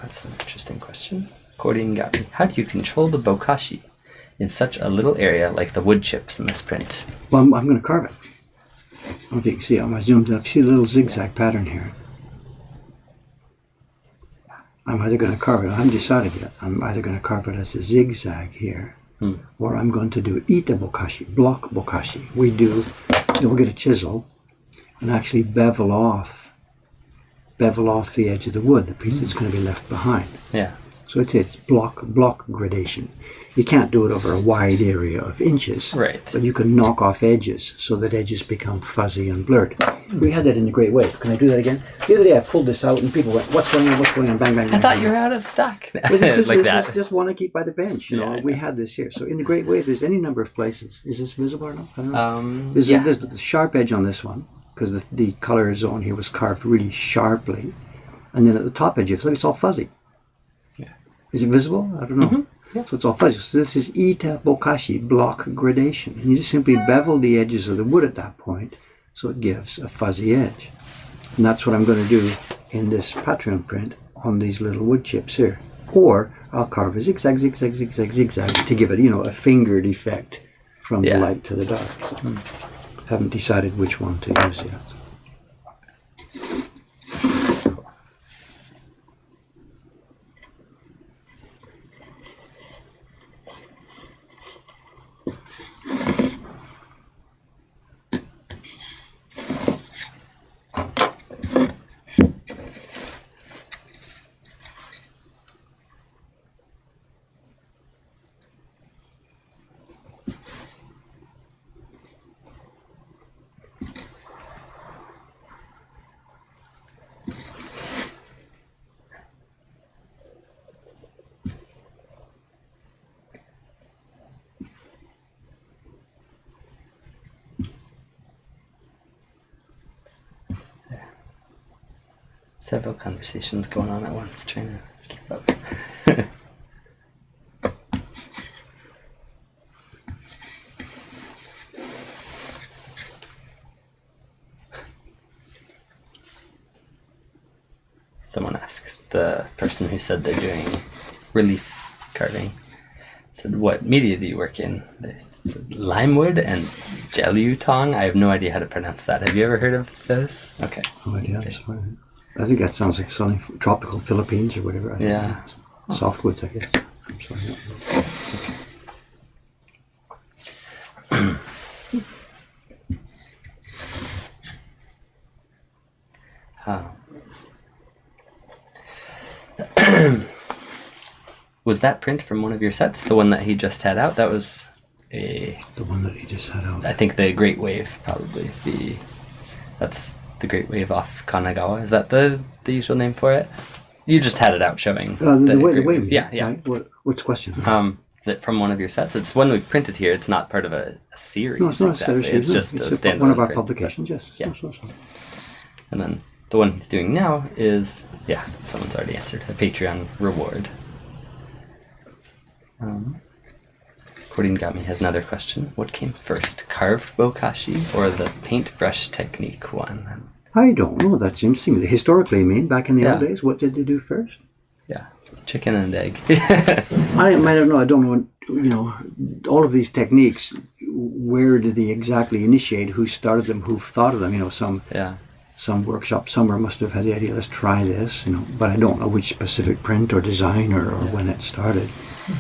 That's an interesting question. Accordion got me. How do you control the bokashi in such a little area like the wood chips in this print? Well, I'm going to carve it. I don't know if you can see, I'm zoomed up. See the little zigzag pattern here? I'm either going to carve it, I haven't decided yet. I'm either going to carve it as a zigzag here, or I'm going to do ita bokashi, block bokashi. We'll get a chisel and actually bevel off the edge of the wood, the piece that's going to be left behind. Yeah. So it's block gradation. You can't do it over a wide area of inches, Right. but you can knock off edges so that edges become fuzzy and blurred. We had that in the Great Wave. Can I do that again? The other day I pulled this out and people went, what's going on, bang, bang, bang. I thought you were out of stock. Well, this is like that. just one I keep by the bench. You know, Yeah, we had this here. So in the Great Wave, there's any number of places. Is this visible or not? I don't know. There's the sharp edge on this one, because the color zone here was carved really sharply. And then at the top edge, it's all fuzzy. Yeah. Is it visible? I don't know. Yeah. So it's all fuzzy. So this is ita bokashi, block gradation. And you just simply bevel the edges of the wood at that point so it gives a fuzzy edge. And that's what I'm going to do in this Patreon print on these little wood chips here. Or I'll carve a zigzag, zigzag, zigzag, zigzag to give it, a fingered effect from the light to the dark. So haven't decided which one to use yet. Several conversations going on at once, trying to keep up. Someone asks the person who said they're doing relief carving, said, what media do you work in? Limewood and Jelutong? I have no idea how to pronounce that. Have you ever heard of those? Okay. No idea. Okay. Sorry. I think that sounds like something from tropical Philippines or whatever. I don't know. Softwoods, I guess. I'm sorry. Was that print from one of your sets? The one that he just had out? That was the one that he just had out. I think the Great Wave, probably. That's the Great Wave off Kanagawa. Is that the usual name for it? You just had it out showing the wave. Yeah. Right? What's the question? Is it from one of your sets? It's one we've printed here. It's not part of a series. No, it's not exactly. a series. It's just a standalone one of our print, publications, yes. Yeah. So. And then the one he's doing now is, someone's already answered, a Patreon reward. Accordion Got Me has another question. What came first, carved bokashi or the paintbrush technique one? I don't know. That's interesting. Historically, back in the old days, what did they do first? Yeah. Chicken and egg. I don't know. I don't know. You know, all of these techniques. Where did they exactly initiate? Who started them? Who thought of them? You know, some workshop somewhere must have had the idea. Let's try this. You know, but I don't know which specific print or design or when it started.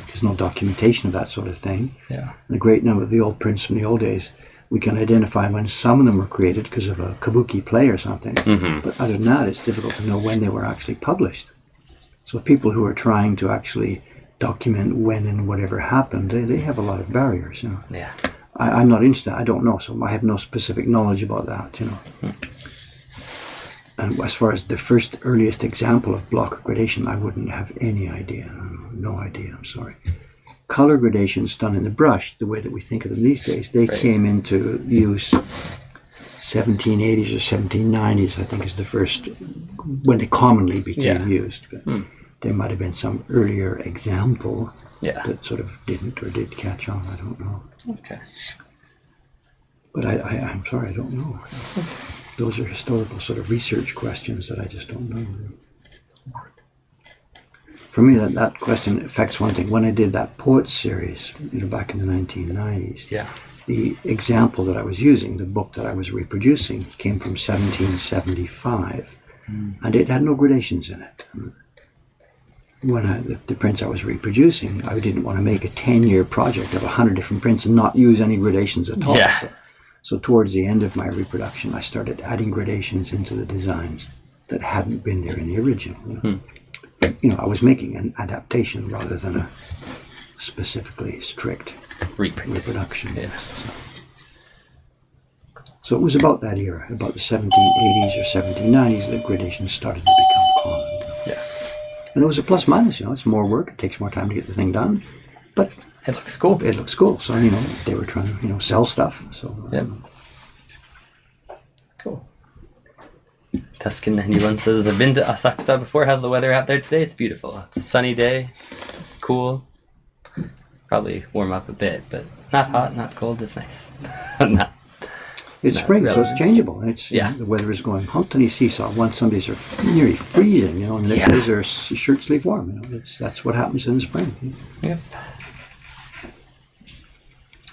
There's no documentation of that sort of thing. Yeah. And a great number of the old prints from the old days, we can identify when some of them were created because of a kabuki play or something. Mm-hmm. But other than that, it's difficult to know when they were actually published. So people who are trying to actually document when and whatever happened, they have a lot of barriers. You know. Yeah. I'm not into that. I don't know, so I have no specific knowledge about that. You know. And as far as the first earliest example of block gradation, I wouldn't have any idea. No idea. I'm sorry. Color gradations done in the brush, the way that we think of them these days, they came into use 1780s or 1790s, I think, is the first when they commonly became used. But there might have been some earlier example that sort of didn't or did catch on. I don't know. Okay. But I'm sorry, I don't know. Those are historical sort of research questions that I just don't know. For me, that question affects one thing. When I did that poets series, you know, back in the 1990s, the example that I was using, the book that I was reproducing, came from 1775, and it had no gradations in it. When the prints I was reproducing, I didn't want to make a 10-year project of 100 different prints and not use any gradations at all. Yeah. So towards the end of my reproduction, I started adding gradations into the designs that hadn't been there in the original. You know? You know, I was making an adaptation rather than a specifically strict reproduction. Yeah. So it was about that era, about the 1780s or 1790s, that gradations started to become common. You know? Yeah. And it was a plus minus, you know, it's more work, it takes more time to get the thing done, but it looks cool. It looks cool. So, you know, they were trying to, you know, sell stuff. So, Cool. Tuscan91 says, I've been to Asakusa before. How's the weather out there today? It's beautiful. It's a sunny day. Cool. Probably warm up a bit, but not hot, not cold. It's nice. It's spring, really. so it's changeable. It's Yeah. The weather is going Humpty seesaw. Some days are nearly freezing, you know, and the next days are shirt sleeve warm. You know, that's what happens in the spring. Yep.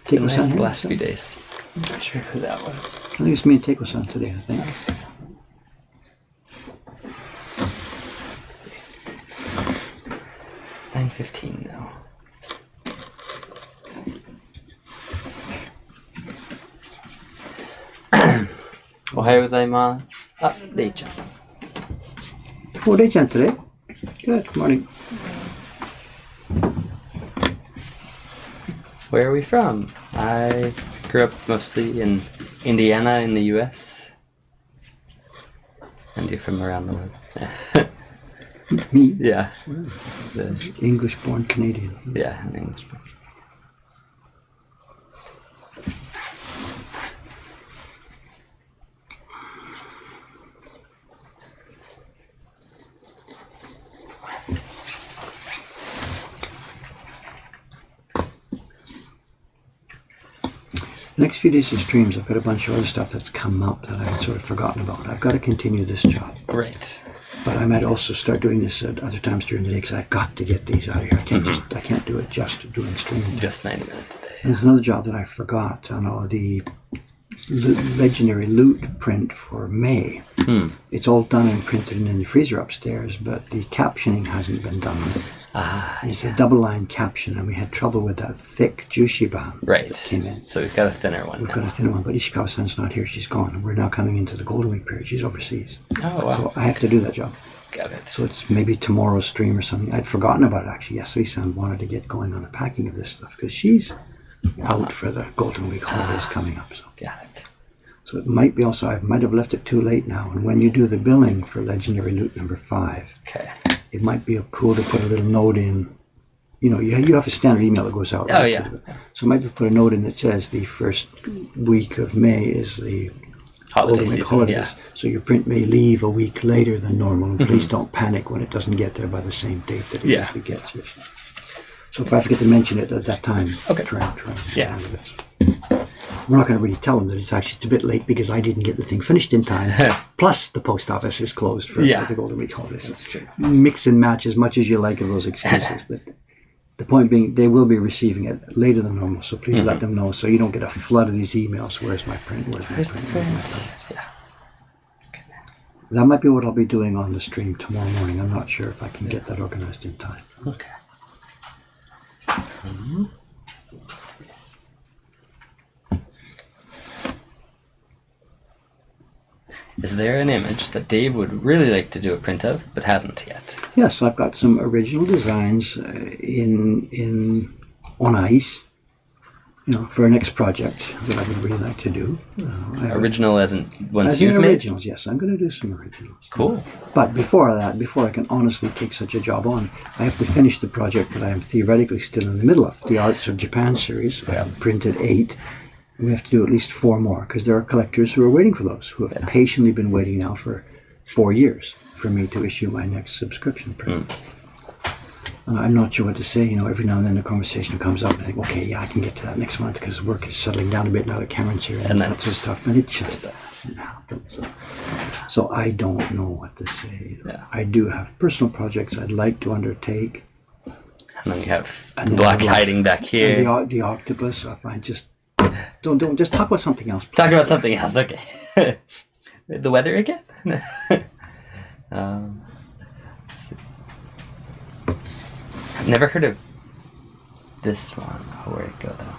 Teiko-san Nice the here, last so. few days. I'm not sure who that was. I think it's me and Teiko-san today, I think. $9.15 now. Ohayou gozaimasu. Dei-chan. 4-day today. Good morning. Where are we from? I grew up mostly in Indiana in the U.S. And you're from around the world. Me? Yeah. English-born Canadian. Yeah, in English. The next few days of streams, I've got a bunch of other stuff that's come up that I've sort of forgotten about. I've got to continue this job. Great. But I might also start doing this at other times during the day because I've got to get these out of here. I can't do it just doing streaming. Just 90 minutes a day. There's another job that I forgot. I know the legendary loot print for May. It's all done and printed and in the freezer upstairs, but the captioning hasn't been done. It's a double line caption, and we had trouble with that thick Jushiban that came in. So we've got a thinner one. We've got a thinner one, but Ishikawa-san's not here. She's gone. We're now coming into the Golden Week period. She's overseas. Oh, wow. So I have to do that job. Got it. So it's maybe tomorrow's stream or something. I'd forgotten about it, actually. Yasui-san wanted to get going on the packing of this stuff because she's out for the Golden Week holidays coming up. So. Got it. So it might be also, I might have left it too late now. And when you do the billing for Legendary Loot number 5, it might be cool to put a little note in. You know, you have a standard email that goes out. Right? So maybe put a note in that says the first week of May is the Golden Week holidays. So your print may leave a week later than normal. And please don't panic when it doesn't get there by the same date that it usually gets here. So if I forget to mention it at that time, try. Yeah. we're not going to really tell them that it's a bit late because I didn't get the thing finished in time. Plus, the post office is closed for the Golden Week holidays. That's true. Mix and match as much as you like of those excuses, but the point being, they will be receiving it later than normal. So please let them know, so you don't get a flood of these emails. Where's my print? Where's the print? Yeah. That might be what I'll be doing on the stream tomorrow morning. I'm not sure if I can get that organized in time. Okay. Is there an image that Dave would really like to do a print of, but hasn't yet? Yes, I've got some original designs on ice, for a next project that I would really like to do. Original as in ones as in you've made? originals, yes. I'm going to do some originals. Cool. But before I can honestly take such a job on, I have to finish the project that I am theoretically still in the middle of, the Arts of Japan series. I've printed 8. And we have to do at least 4 more, because there are collectors who are waiting for those, who have patiently been waiting now for 4 years for me to issue my next subscription print. And I'm not sure what to say. Every now and then the conversation comes up and I think, okay, yeah, I can get to that next month because work is settling down a bit now that Cameron's here and that sort of stuff. And it just doesn't happen. So I don't know what to say. Yeah. I do have personal projects I'd like to undertake. And then you have Black hiding back here. And the octopus, I find just... Don't just talk about something else. Please. Talk about something else, okay. The weather again? I've never heard of this one. Where'd it go though?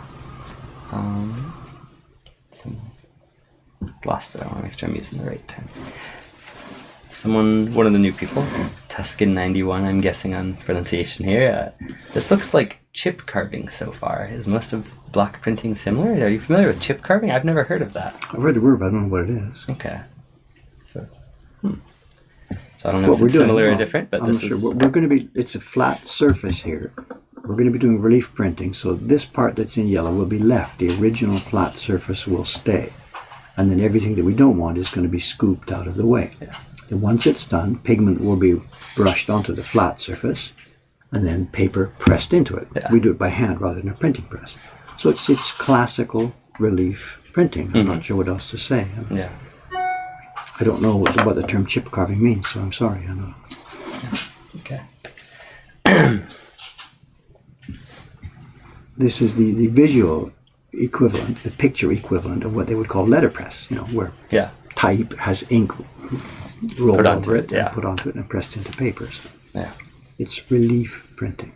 Lost it. I want to make sure I'm using the right term. One of the new people, Tuscan91, I'm guessing on pronunciation here. This looks like chip carving so far. Is most of block printing similar? Are you familiar with chip carving? I've never heard of that. I've heard the word, but I don't know what it is. Okay. So I don't know if it's similar or different, but I'm sure. We're going to be, it's a flat surface here. We're going to be doing relief printing, so this part that's in yellow will be left. The original flat surface will stay. And then everything that we don't want is going to be scooped out of the way. Yeah. And once it's done, pigment will be brushed onto the flat surface and then paper pressed into it. Yeah. We do it by hand rather than a printing press. So it's classical relief printing. I'm not sure what else to say. Yeah. I don't know what the term chip carving means, so I'm sorry. I don't know. Okay. This is the visual equivalent, the picture equivalent of what they would call letterpress, where type has ink rolled over it and put onto it and pressed into papers. Yeah. It's relief printing.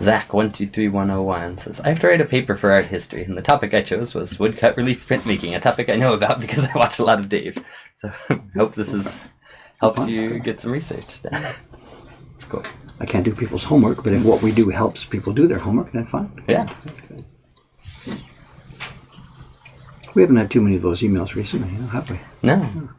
Zach123101 says, I have to write a paper for art history, and the topic I chose was woodcut relief printmaking, a topic I know about because I watch a lot of Dave. So I hope this has helped you get some research done. It's cool. I can't do people's homework, but if what we do helps people do their homework, then fine. Yeah. We haven't had too many of those emails recently, have we? No.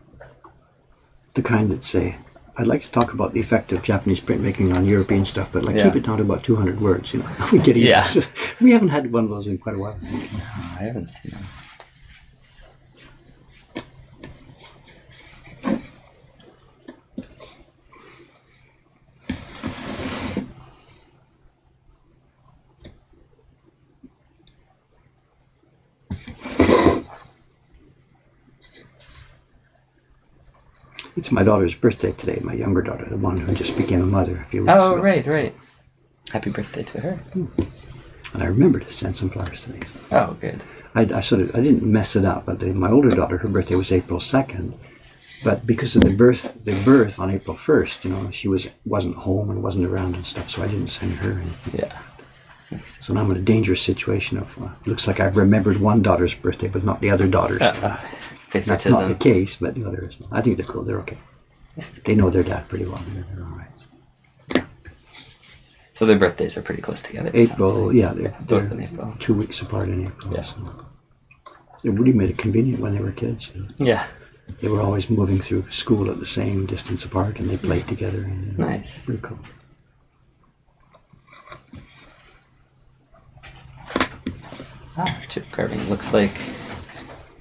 The kind that say, I'd like to talk about the effect of Japanese printmaking on European stuff, but keep it down to about 200 words. We get emails. We haven't had one of those in quite a while. No, I haven't seen them. It's my daughter's birthday today, my younger daughter, the one who just became a mother a few weeks ago. Oh, right. Happy birthday to her. And I remembered to send some flowers today. Oh, good. I didn't mess it up, but my older daughter, her birthday was April 2nd. But because of the birth on April 1st, she wasn't home and wasn't around and stuff, so I didn't send her anything. Yeah. So now I'm in a dangerous situation of, looks like I've remembered one daughter's birthday, but not the other daughter's. That's not the case, but there is. I think they're cool. They're okay. They know their dad pretty well. They're all right. So their birthdays are pretty close together. April, they're both in April. 2 weeks apart in April. Yeah. So. It really made it convenient when they were kids. Yeah. They were always moving through school at the same distance apart, and they played together. And, Nice. Pretty cool. Chip carving. Looks like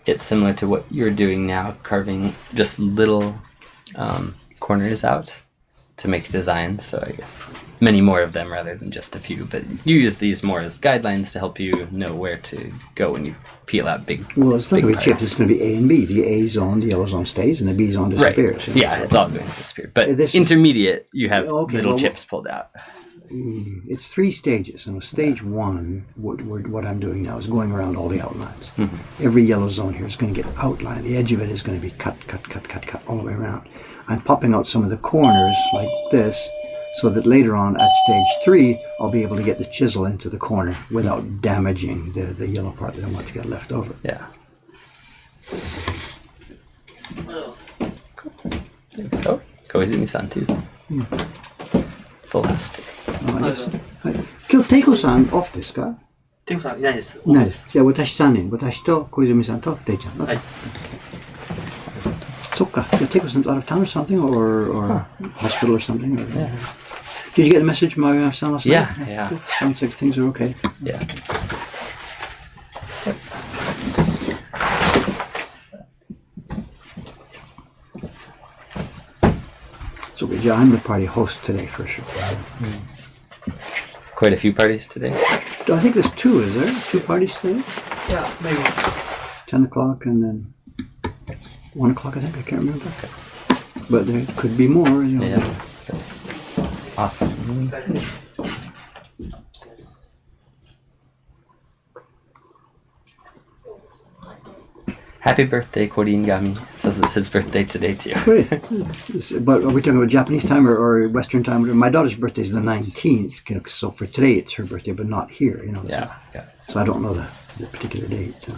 it's similar to what you're doing now, carving just little corners out to make designs. So I guess many more of them rather than just a few. But you use these more as guidelines to help you know where to go when you peel out big. Well, it's not big going to be parts. chips. It's going to be A and B. The A zone, the yellow zone stays, and the B zone disappears. Right. Yeah, it's all going to disappear. But This is- intermediate, you have Okay, little well, chips pulled out. It's 3 stages. And stage 1, what I'm doing now is going around all the outlines. Every yellow zone here is going to get outlined. The edge of it is going to be cut all the way around. I'm popping out some of the corners like this, so that later on at stage 3, I'll be able to get the chisel into the corner without damaging the yellow part that I want to get left over. Yeah. Oh, Koizumi-san too. Full house today. 今日テイコさんオフですか？テイコさんいないです。いないです。じゃあ私3人、私と小泉さんとレイちゃん。はい。そっか。じゃあテイコさん out of town or something or hospital or something? Or, Did you get a message from my son last night? Yeah. Sounds like things are okay. Yeah. So yeah, I'm the party host today for sure. Quite a few parties today. I think there's 2, is there? 2 parties today? Yeah, maybe. 10 o'clock and then 1 o'clock, I think. I can't remember. But there could be more. You know. Yeah. Awesome. Happy birthday, Korin Gami. Says it's his birthday today too. Great. But are we talking about Japanese time or Western time? My daughter's birthday is the 19th, so for today it's her birthday, but not here. You know. Yeah. Got it. So I don't know the particular date. So.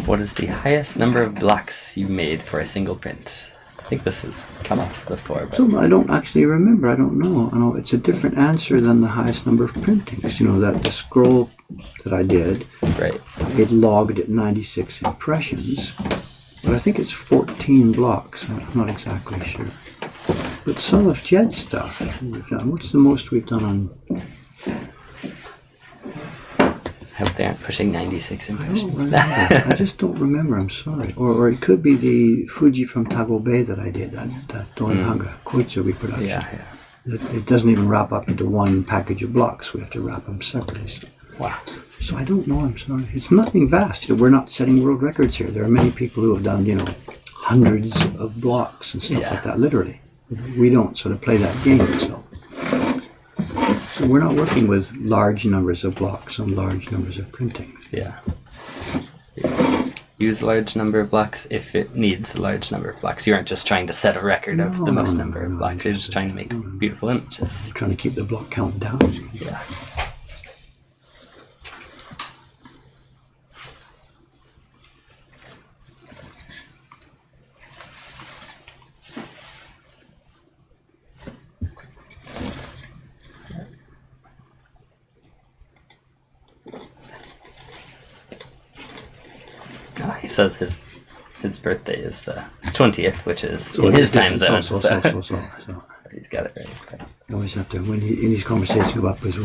What is the highest number of blocks you made for a single print? I think this has come up before, but So I don't actually remember. I don't know. I know it's a different answer than the highest number of printings. You know that the scroll that I did, right. it logged at 96 impressions, but I think it's 14 blocks. I'm not exactly sure. But some of Jed's stuff we've done. What's the most we've done on? I hope they aren't pushing 96 I don't impressions. remember. I just don't remember. I'm sorry. Or it could be the Fuji from Tago Bay that I did. That Doinhanga Koitsu reproduction. Yeah. It doesn't even wrap up into one package of blocks. We have to wrap them separately. So. Wow. So I don't know. I'm sorry. It's nothing vast. We're not setting world records here. There are many people who have done, hundreds of blocks and stuff Yeah. like that. Literally, we don't sort of play that game. So we're not working with large numbers of blocks and large numbers of printings. Yeah. Use a large number of blocks if it needs a large number of blocks. You aren't just trying to set a record of the most number of blocks. You're just trying to make beautiful images. We're trying to keep the block count down. Yeah. He says his birthday is the 20th, which is in his time zone. So. He's got it right. I always have to, when in these conversations go up, is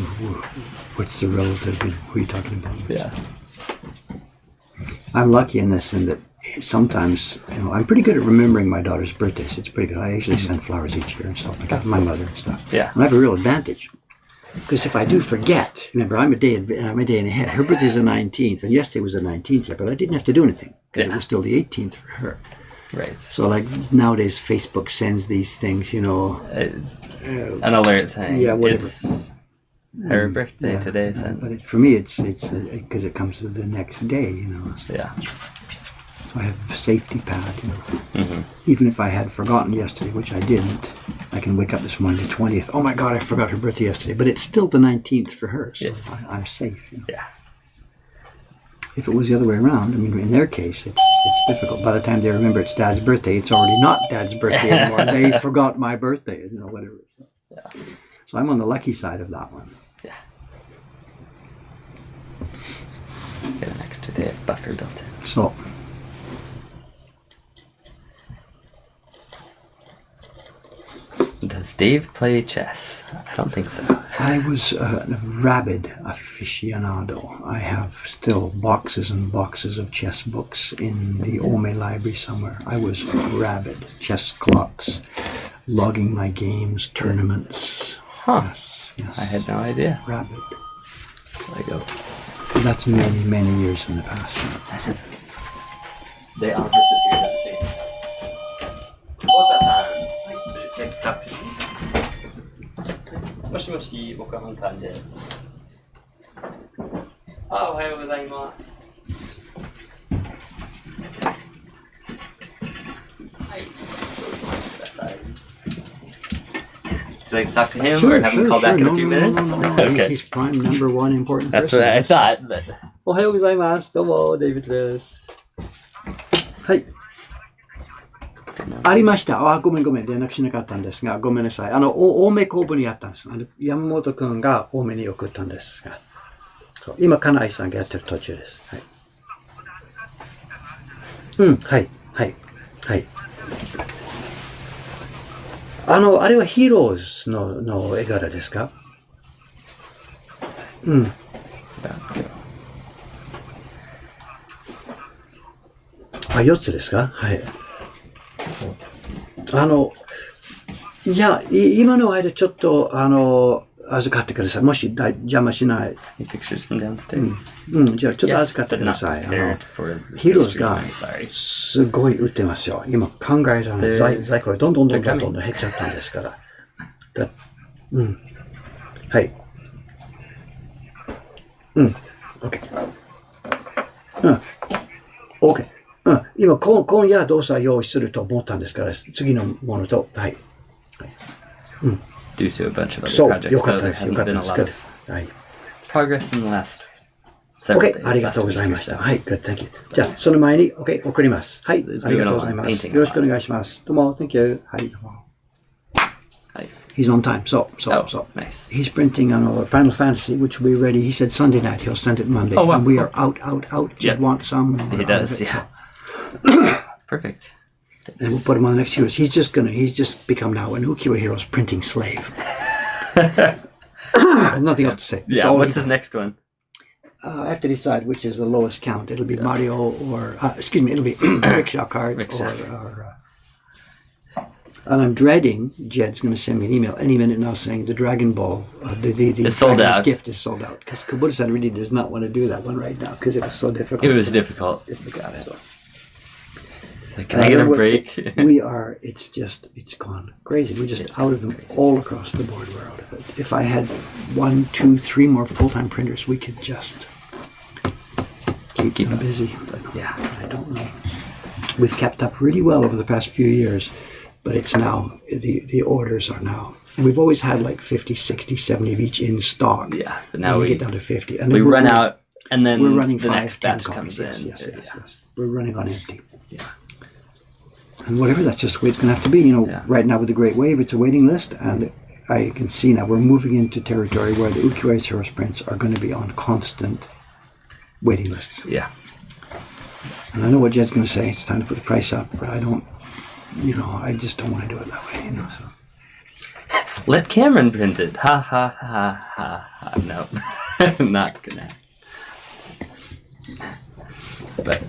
what's the relative? Who are you talking about? Yeah. I'm lucky in this, in that sometimes, I'm pretty good at remembering my daughter's birthdays. It's pretty good. I usually send flowers each year and stuff like that. My mother and stuff. Yeah. And I have a real advantage. Because if I do forget, remember, I'm a day and ahead. Her birthday's the 19th, and yesterday was the 19th yet, but I didn't have to do anything because it was still the 18th for her. Right. So, like, nowadays, Facebook sends these things, An alert saying whatever. it's her birthday today. But for me, it's because it comes to the next day, So, Yeah. so I have a safety pad, Mm-hmm. Even if I had forgotten yesterday, which I didn't, I can wake up this morning, the 20th. Oh my God, I forgot her birthday yesterday. But it's still the 19th for her, so I'm safe. Yeah. If it was the other way around, in their case, it's difficult. By the time they remember it's Dad's birthday, it's already not Dad's birthday anymore. They forgot my birthday, whatever. So I'm on the lucky side of that one. Yeah. Get an extra day of buffer built in. So Does Dave play chess? I don't think so. I was a rabid aficionado. I have still boxes and boxes of chess books in the Ome library somewhere. I was rabid. Chess clocks, logging my games, tournaments. Huh. Yes. I had no idea. Rabid. Lego. That's many, many years in the past. They all disappeared at the same time. Ota-san. Talk to you. もしもし、僕はハンターです。おはようございます。はい。ください。Would you like to talk to him or have him call back in a few minutes? No. Okay. He's prime number one important That's person. what I thought. But... おはようございます。どうも、デイビッドです。はい。ありました。ごめん。連絡しなかったんですが、ごめんなさい。青梅工部にあったんです。山本くんが青梅に送ったんですが。今、金井さんがやってる途中です。はい。はい。あれはヒーローズの絵柄ですか？4つですか？はい。いや、今の間ちょっと、預かってください。もし邪魔しない。Pictures from downstairs. じゃあちょっと預かってください。ヒーローズがすごい売ってますよ。今考えたの在庫がどんどん減っちゃったんですから。はい。OK。OK。今、今夜動作用意すると思ったんですから、次のものと、はい。Due to a bunch of other そう、 projects, よか though, った there です。よ hasn't かった been で a す。lot Good. of はい。progress in the last several OK、 days. ありがとうございました。はい、Good, thank you. じゃあ、その前に、OK、送ります。はい、ありがとうございます。よろしくお願いします。どうも、Thank you. はい、どうも。He's on time. So. Nice. He's printing Final Fantasy, which will be ready. He said Sunday night. He'll send it Monday. Oh, wow. And we are out. Yeah. Jed wants some. He does, yeah. Perfect. And we'll put him on the next Heroes. He's just become now an Ukiyo Heroes printing slave. Nothing else to say. Yeah, what's his next one? I have to decide which is the lowest count. It'll be Mario or, it'll be Rickshaw Card and I'm dreading Jed's going to send me an email any minute now saying the Dragon Ball, the sold out. Gift is sold out. Because Kubota-san really does not want to do that one right now because it was so difficult. It was difficult. Got it. So, can I get a break? It's gone crazy. We're just out of them all across the board. We're out of it. If I had 1, 2, 3 more full-time printers, we could just keep them busy. But yeah, I don't know. We've kept up really well over the past few years. But it's now, the orders are now. And we've always had like 50, 60, 70 of each in stock. Yeah, but now we get down to 50. And we run out, and then we're running the 5, next 10 batch copies. comes in. Yes. We're running on empty. Yeah. And whatever, that's just the way it's going to have to be. Right now with the Great Wave, it's a waiting list. And I can see now we're moving into territory where the Ukiyo Heroes prints are going to be on constant waiting lists. Yeah. And I know what Jed's going to say. It's time to put the price up, but I don't. I just don't want to do it that way, so. Let Cameron print it. Ha. No. Not gonna. But,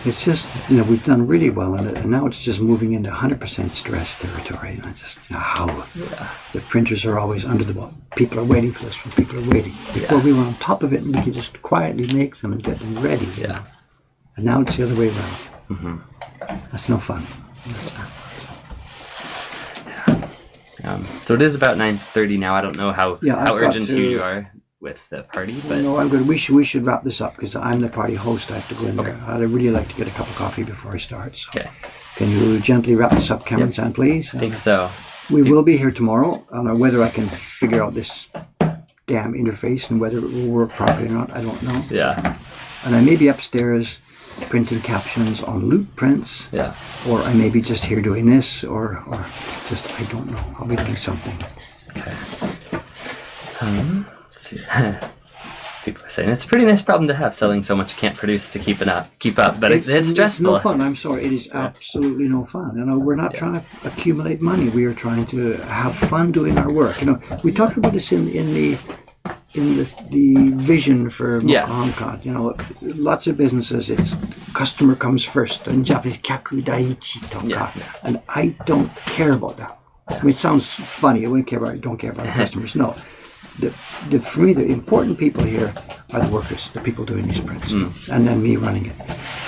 It's just, we've done really well in it, and now it's just moving into 100% stress territory. And I just, the printers are always under the ball. People are waiting for this, people are waiting. Before we were on top of it, and we could just quietly make them and get them ready. Yeah. And now it's the other way around. Mm-hmm. That's no fun. So it is about 9:30 now. I don't know how urgent you are with the party, but no, I'm good. We should wrap this up because I'm the party host. I have to go in there. I'd really like to get a cup of coffee before I start. So. Okay. Can you gently wrap this up, Cameron-san, please? I think so. We will be here tomorrow. I don't know whether I can figure out this damn interface and whether it will work properly or not. I don't know. Yeah. And I may be upstairs printing captions on loop prints. Yeah. Or I may be just here doing this, or just, I don't know. I'll be doing something. Okay. Let's see. people are saying it's a pretty nice problem to have, selling so much you can't produce to keep up. But it's stressful. It's no fun. I'm sorry. It is absolutely no fun. You know, we're not trying to accumulate money. We are trying to have fun doing our work. You know, we talked about this in the vision for Mokuhamka. You know, lots of businesses, it's customer comes first. In Japanese, kyaku daiichi toka. And I don't care about that. I mean, it sounds funny. I don't care about the customers. No. For me, the important people here are the workers, the people doing these prints, and then me running it.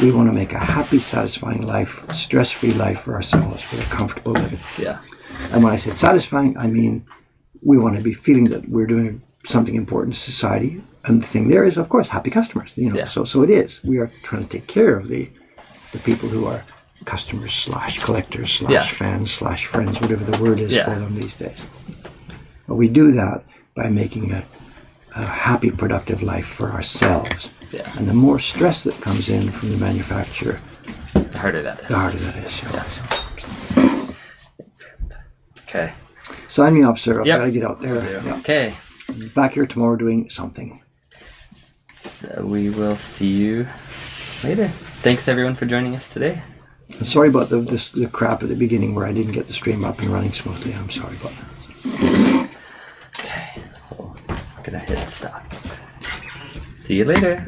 We want to make a happy, satisfying life, stress-free life for ourselves with a comfortable living. Yeah. And when I said satisfying, I mean we want to be feeling that we're doing something important to society. And the thing there is, of course, happy customers. You know, so it is. We are trying to take care of the people who are customers / collectors / fans / friends, whatever the word is for them these days. But we do that by making a happy, productive life for ourselves. Yeah. And the more stress that comes in from the manufacturer, The harder that is. the harder that is. Okay. Sign me off, sir. I've Yep. got to get out there. Yeah. Okay. Back here tomorrow doing something. So we will see you later. Thanks everyone for joining us today. I'm sorry about the crap at the beginning where I didn't get the stream up and running smoothly. I'm sorry about that. Okay. I'm gonna hit stop. See you later.